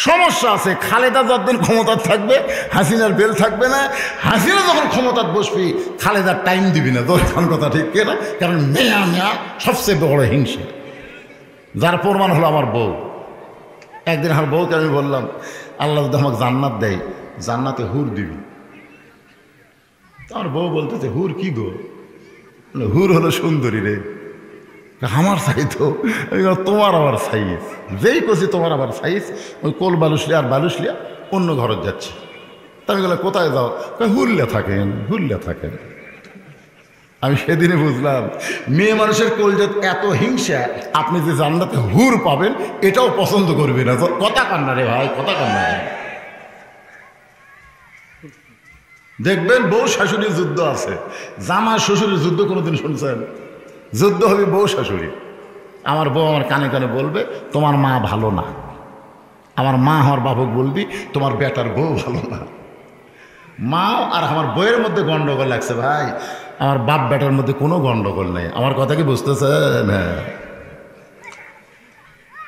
সমস্যা আছে। খালেদা যতদিন ক্ষমতা থাকবে, হাসিনার বেল থাকবে না। হাসিনা যখন ক্ষমতায় বসবি, খালেদার টাইম দিবি না। দরকার কথা ঠিক কিনা? কারণ মেয়া মেয়া সবচেয়ে বড় হিংসে, যার প্রমাণ হলো আমার বউ। একদিন আমার বউকে আমি বললাম, আল্লাহ যদি আমাকে জান্নাত দেয়, জান্নাতে হুর দিবি। আমার বউ বলতেছে, হুর কি গো? হুর হলো সুন্দরী রে। আমার সাইজ তো, তোমার আবার সাইজ, যেই করছি তোমার আবার সাইজ, ওই কোল বালুসলিয়া আর বালুসলিয়া অন্য ঘরত যাচ্ছে। তা আমি বললাম, কোথায় যাও? হুরলে থাকেন, হুরলে থাকেন। আমি সেদিনে বুঝলাম, মেয়ে মানুষের কলজাত এত হিংসা, আপনি যে জান্নাতে হুর পাবেন এটাও পছন্দ করবে না। কথা কান্না রে ভাই, কথা কান্না। দেখবেন বউ শাশুড়ির যুদ্ধ আছে, জামাই শ্বশুরের যুদ্ধ কোনোদিন শুনছেন? যুদ্ধ হবে বউ শাশুড়ি। আমার বউ আমার কানে কানে বলবে, তোমার মা ভালো না। আমার মা আমার বাবুক বলবি, তোমার বেটার বউ ভালো না। মা আর আমার বউয়ের মধ্যে গন্ডগোল লাগছে ভাই, আমার বাপ বেটার মধ্যে কোনো গন্ডগোল নেই। আমার কথা কি বুঝতেছেন?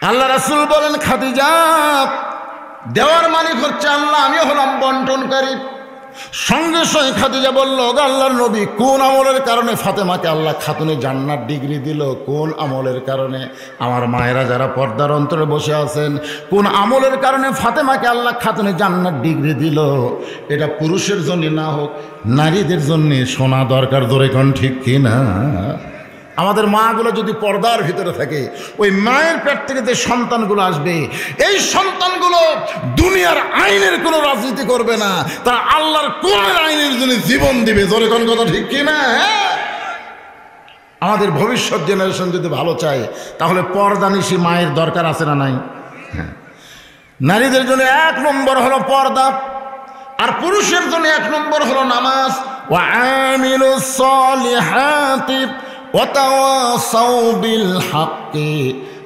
আল্লাহ রাসূল বলেন, খাদিজা, দেওয়ার মালিক হচ্ছে আল্লাহ, আমি হলাম বন্টনকারী। সঙ্গে সঙ্গে খাদিজা বলল, আল্লাহর নবী, কোন আমলের কারণে ফাতেমাকে আল্লাহ খাতুনে জান্নাত ডিগ্রি দিল? কোন আমলের কারণে? আমার মায়েরা যারা পর্দার অন্তরে বসে আছেন, কোন আমলের কারণে ফাতেমাকে আল্লাহ খাতুনে জান্নাত ডিগ্রি দিল? এটা পুরুষের জন্য না হোক, নারীদের জন্য শোনা দরকার। জোরে কোন ঠিক কিনা? আমাদের মাগুলো যদি পর্দার ভিতরে থাকে, ওই মায়ের পেট থেকে যে সন্তানগুলো আসবে, এই সন্তানগুলো দুনিয়ার আইনের কোনো রাজনীতি করবে না, তারা আল্লাহর কোরআনের আইনের জন্য জীবন দিবে। জোরে কোন কথা ঠিক কিনা? আমাদের ভবিষ্যৎ জেনারেশন যদি ভালো চায়, তাহলে পর্দানিশী মায়ের দরকার আছে না নাই? নারীদের জন্য 1 নম্বর হলো পর্দা, আর পুরুষের জন্য 1 নম্বর হলো নামাজ। ওয়া আমিলুস সালিহাতি ওয়াতাওয়াসাউ বিল হাক্কি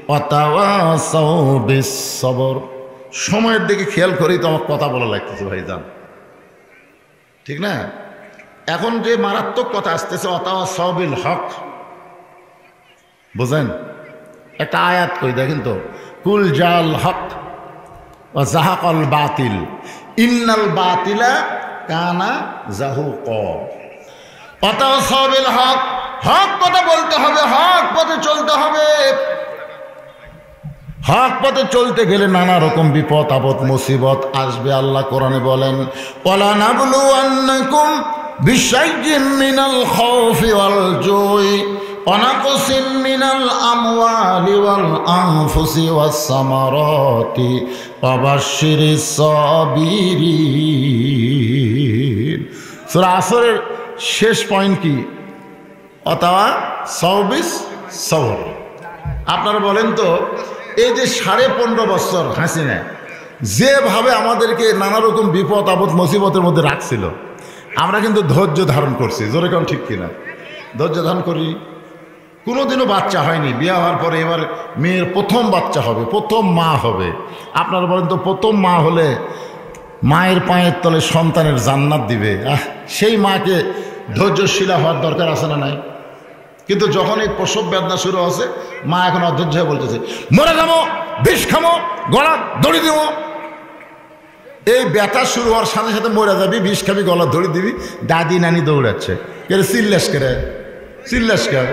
ওয়াতাওয়াসাউ বিস সবর। সময়ের দিকে খেয়াল করেই তো আমার কথা বলা লাগতেছে ভাইজান, ঠিক না? এখন যে মারাত্মক কথা আসতেছে, ওয়াতাওয়াসাউ বিল হক, বুঝেন? একটা আয়াত কই দেখেন তো, কুল জাল হক ওয়া যাহাকাল বাতিল ইন্নাল বাতিলা কানা যাহুকা। ওয়াতাওয়াসাউ বিল হক, হক কথা বলতে হবে, হক পথে চলতে হবে। হক পথে চলতে গেলে নানা রকম বিপদ আপদ মুসিবত আসবে। আল্লাহ কোরআনে বলেন, ওয়ালা নাবলুওয়ান্নাকুম বিশাইইন মিনাল খাউফি ওয়াল জুই ওয়া নাকসিম মিনাল আমওয়ালি ওয়াল আনফুসি ওয়াস সামারাতি ওয়া বাশশিরিস সাবিরিন। সূরা আসরের শেষ পয়েন্ট কি? অথবা সৌবিস সবর। আপনারা বলেন তো, এই যে 15.5 বছর হাসিনা যেভাবে আমাদেরকে নানা রকম বিপদ আপদ মুসিবতের মধ্যে রাখছিল, আমরা কিন্তু ধৈর্য ধারণ করছি। জোরে কোন ঠিক কিনা? ধৈর্য ধারণ করি। কোনোদিনও বাচ্চা হয়নি, বিয়ে হওয়ার পরে এবার মেয়ের প্রথম বাচ্চা হবে, প্রথম মা হবে। আপনারা বলেন তো, প্রথম মা হলে মায়ের পায়ের তলে সন্তানের জান্নাত দিবে, সেই মাকে ধৈর্যশীলা হওয়ার দরকার আছে না নাই? কিন্তু যখন এই প্রসব বেদনা শুরু হচ্ছে, মা এখন অধৈর্য হয়ে বলতেছে, মরে যাবো, বিষ খামো, গলা দড়ি দিব। এই ব্যথা শুরু হওয়ার সাথে সাথে মরে যাবি, বিষ খাবি, গলা দড়ি দিবি। দাদি নানি দৌড়াচ্ছে, কেরে চিল্লাস করে, চিল্লাস কর।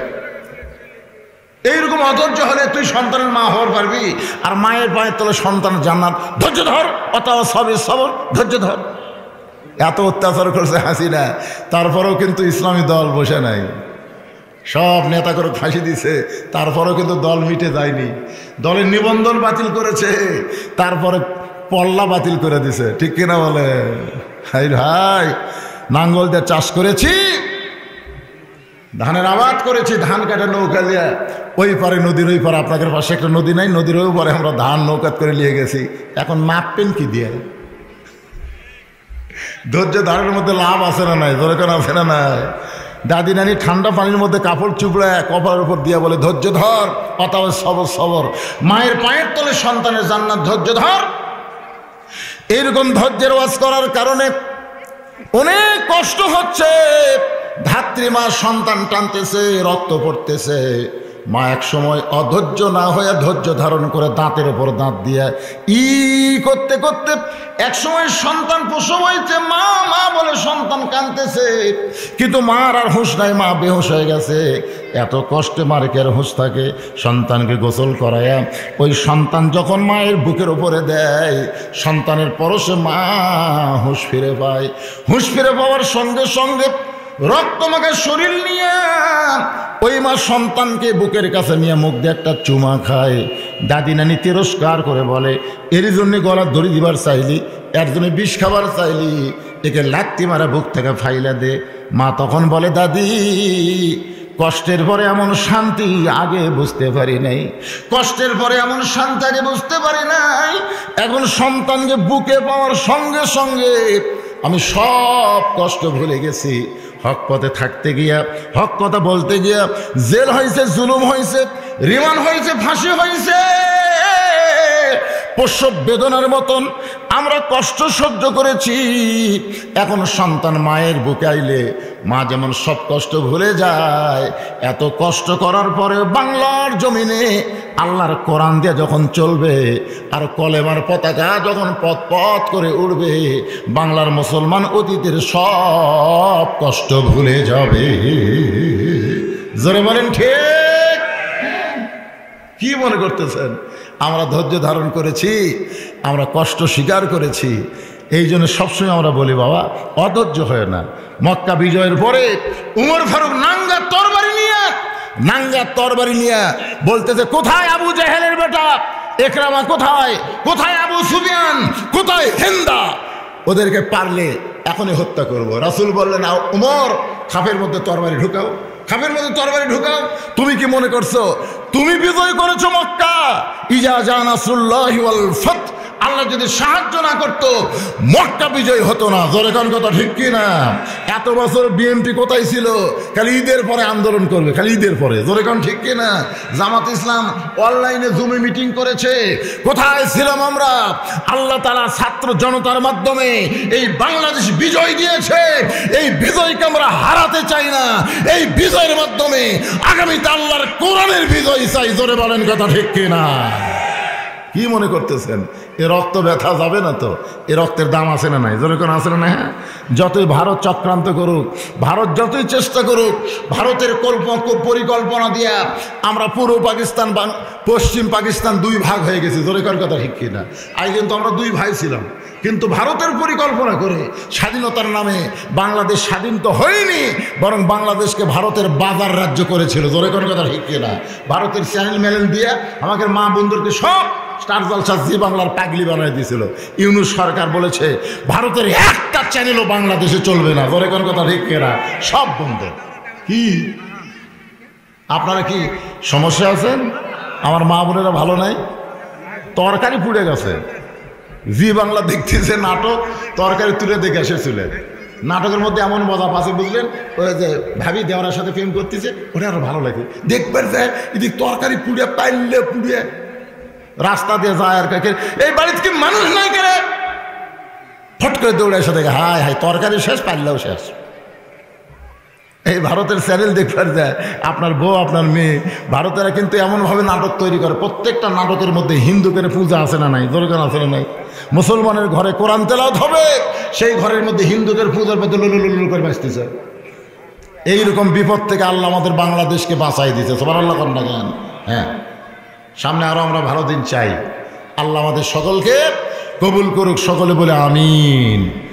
এইরকম অধৈর্য হলে তুই সন্তানের মা হওয়ার পারবি? আর মায়ের পায়ের তলে সন্তানের জান্নাত। ধৈর্য ধর, অথবা সবে সবর, ধৈর্য ধর। এত অত্যাচার করছে হাসিনা, তারপরেও কিন্তু ইসলামী দল বসে নাই। সব নেতা করে ফাঁসি দিছে, তারপরেও কিন্তু দল মিটে যায়নি। দলের নিবন্ধন বাতিল করেছে, তারপরে পল্লা বাতিল করে দিছে, ঠিক কিনা বলে? হাই ভাই, নাঙ্গল দিয়ে চাষ করেছি, ধানের আবাদ করেছি, ধান কাটে নৌকা দিয়ে ওই পারে নদীর ওই পারে, আপনাদের পাশে একটা নদী নাই, নদীর ওই পারে আমরা ধান নৌকাত করে নিয়ে গেছি। এখন মাপবেন কি দিয়ে? ধৈর্য ধারের মধ্যে লাভ আছে না নাই? দরকার আছে না নাই? দাদি নানি ঠান্ডা পানির মধ্যে কাপড় চুপড়ায় কপালের উপর দিয়ে বলে ধৈর্য ধর, অতএব সবর সবর, মায়ের পায়ের তলে সন্তানের জান্নাত, ধৈর্য ধর। এইরকম ধৈর্যের ওয়াজ করার কারণে অনেক কষ্ট হচ্ছে। ধাত্রী মা সন্তান টানতেছে, রক্ত পড়তেছে, মা এক সময় অধৈর্য না হয়ে ধৈর্য ধারণ করে দাঁতের উপর দাঁত দিয়ে করতে করতে এক সময় সন্তান প্রসব হয়েছে, মা মা বলে সন্তান কাঁদতেছে, কিন্তু মার আর হুঁশ নাই, মা বেহুশ হয়ে গেছে। এত কষ্টে মার কে আর হুঁশ থাকে? সন্তানকে গোসল করায়া ওই সন্তান যখন মায়ের বুকের উপরে দেয়, সন্তানের পরশে মা হুঁশ ফিরে পায়। হুঁশ ফিরে পাওয়ার সঙ্গে সঙ্গে রক্তমাখা শরীর নিয়ে ওই মা সন্তানকে বুকের কাছে নিয়ে মুখ দিয়ে একটা চুমা খায়। দাদি নানি তিরস্কার করে বলে, এর জন্য গলার দড়ি দিবার চাইলি, এর জন্য বিষ খাবার চাইলি, একে লাত্তি মারা বুক থেকে ফাইলা দে। মা তখন বলে, দাদি কষ্টের পরে এমন শান্তি আগে বুঝতে পারি নাই, কষ্টের পরে এমন শান্তি আগে বুঝতে পারি নাই। এখন সন্তানকে বুকে পাওয়ার সঙ্গে সঙ্গে আমি সব কষ্ট ভুলে গেছি। হক পথে থাকতে গিয়া, হক কথা বলতে গিয়া জেল হয়েছে, জুলুম হয়েছে, রিমান্ড হয়েছে, ফাঁসি হয়েছে, প্রসব বেদনার মতন আমরা কষ্ট সহ্য করেছি। এখন সন্তান মায়ের বুকে আইলে মা যেমন সব কষ্ট ভুলে যায়, এত কষ্ট করার পরে বাংলার জমিনে আল্লাহর কোরআন দিয়ে যখন চলবে আর কলেমার পতাকা যখন পথ পথ করে উড়বে, বাংলার মুসলমান অতীতের সব কষ্ট ভুলে যাবে। জোরে বলেন ঠিক? কি মনে করতেছেন? আমরা ধৈর্য ধারণ করেছি, আমরা কষ্ট স্বীকার করেছি। এই জন্য সবসময় আমরা বলি, বাবা অধৈর্য হয় না। মক্কা বিজয়ের পরে উমর ফারুক নাঙ্গা তরবারি নিয়ে বলতেছে, কোথায় আবু জেহেলের বেটা একরামা, কোথায় কোথায় আবু সুফিয়ান, কোথায় হিন্দা? ওদেরকে পারলে এখনই হত্যা করব। রাসূল বললেন, উমর খাপের মধ্যে তরবারি ঢুকাও, খাপের মধ্যে তরবারি ঢুকাও। তুমি কি মনে করছো তুমি বিজয় করেছো মক্কা? ইজা জা নাসরুল্লাহি ওয়াল ফাত, আল্লাহ যদি সাহায্য না করতো মক্কা বিজয় হতো না। জোরে কোন কথা ঠিক কি না? এত বছর বিএনপি কোথায় ছিল? খালি ঈদের পরে আন্দোলন করবে, খালি ঈদের পরে। জোরে কোন ঠিক কি না? জামাত ইসলাম অনলাইনে জুমে মিটিং করেছে, কোথায় ছিলাম আমরা? আল্লাহ তাআলা ছাত্র জনতার মাধ্যমে এই বাংলাদেশ বিজয় দিয়েছে, এই বিজয়কে আমরা হারাতে চাই না। এই বিজয়ের মাধ্যমে আগামীতে আল্লাহর কোরআনের বিজয় চাই। জোরে বলেন কথা ঠিক কি না? কি মনে করতেছেন এ রক্ত ব্যথা যাবে না তো? এ রক্তের দাম আছে না নাই? যেরকম আছে না? হ্যাঁ, যতই ভারত চক্রান্ত করুক, ভারত যতই চেষ্টা করুক, ভারতের পরিকল্পনা দিয়া আমরা পূর্ব পাকিস্তান পশ্চিম পাকিস্তান দুই ভাগ হয়ে গেছি। যেরকম কথা ঠিক কিনা? আগে কিন্তু আমরা দুই ভাই ছিলাম, কিন্তু ভারতের পরিকল্পনা করে স্বাধীনতার নামে বাংলাদেশ স্বাধীন তো হয়নি, বরং বাংলাদেশকে ভারতের বাজার রাজ্য করেছিল। যেরকম কথা ঠিক কিনা? ভারতের চ্যানেল ম্যানেল দিয়ে আমাকে মা বন্ধুকে সব স্টার জলসা জি বাংলার পাগলি বানাই দিয়েছিল। ইউনূস সরকার বলেছে ভারতের একটা চ্যানেলও বাংলাদেশে চলবে না। ধরে কোন কথা ঠিক কিনা? সব বন্ধ। কি আপনারা কি সমস্যা আছেন? আমার মা বোনেরা ভালো নাই? তরকারি পুড়ে গেছে। জি বাংলা দেখতেছে নাটক, তরকারি তুলে দেখে এসেছিলেন। নাটকের মধ্যে এমন মজা পাচ্ছে বুঝলেন, ওই যে ভাবি দেওয়ার সাথে প্রেম করতেছে, ওটা আরো ভালো লাগে দেখবেন। যে এদিক তরকারি পুড়ে পাইলে পুড়ে রাস্তা দিয়ে যায় আর কাকে, এই বাড়িতে কি মানুষ নাই কেন? ফট করে দৌড়ে এসে দেখে হায় হায় তরকারি শেষ, পারলেও শেষ। এই ভারতের চ্যানেল দেখবার যায়, আপনার বউ আপনার মেয়ে ভারতেরা কিন্তু এমনভাবে নাটক তৈরি করে, প্রত্যেকটা নাটকের মধ্যে হিন্দুদের পূজা আছে না নাই? দরকার আছে না নাই? মুসলমানের ঘরে কোরআন তেলাওয়াত হবে, সেই ঘরের মধ্যে হিন্দুদের পূজার মধ্যে লুলুলুলু করে বাঁচতেছে। এইরকম বিপদ থেকে আল্লাহ আমাদের বাংলাদেশকে বাঁচাই দিয়েছে। সুবহানাল্লাহ কন্যা জ্ঞান। হ্যাঁ, সামনে আরো আমরা ভালো দিন চাই। আল্লাহ আমাদের সকলকে কবুল করুক, সকলে বলে আমিন।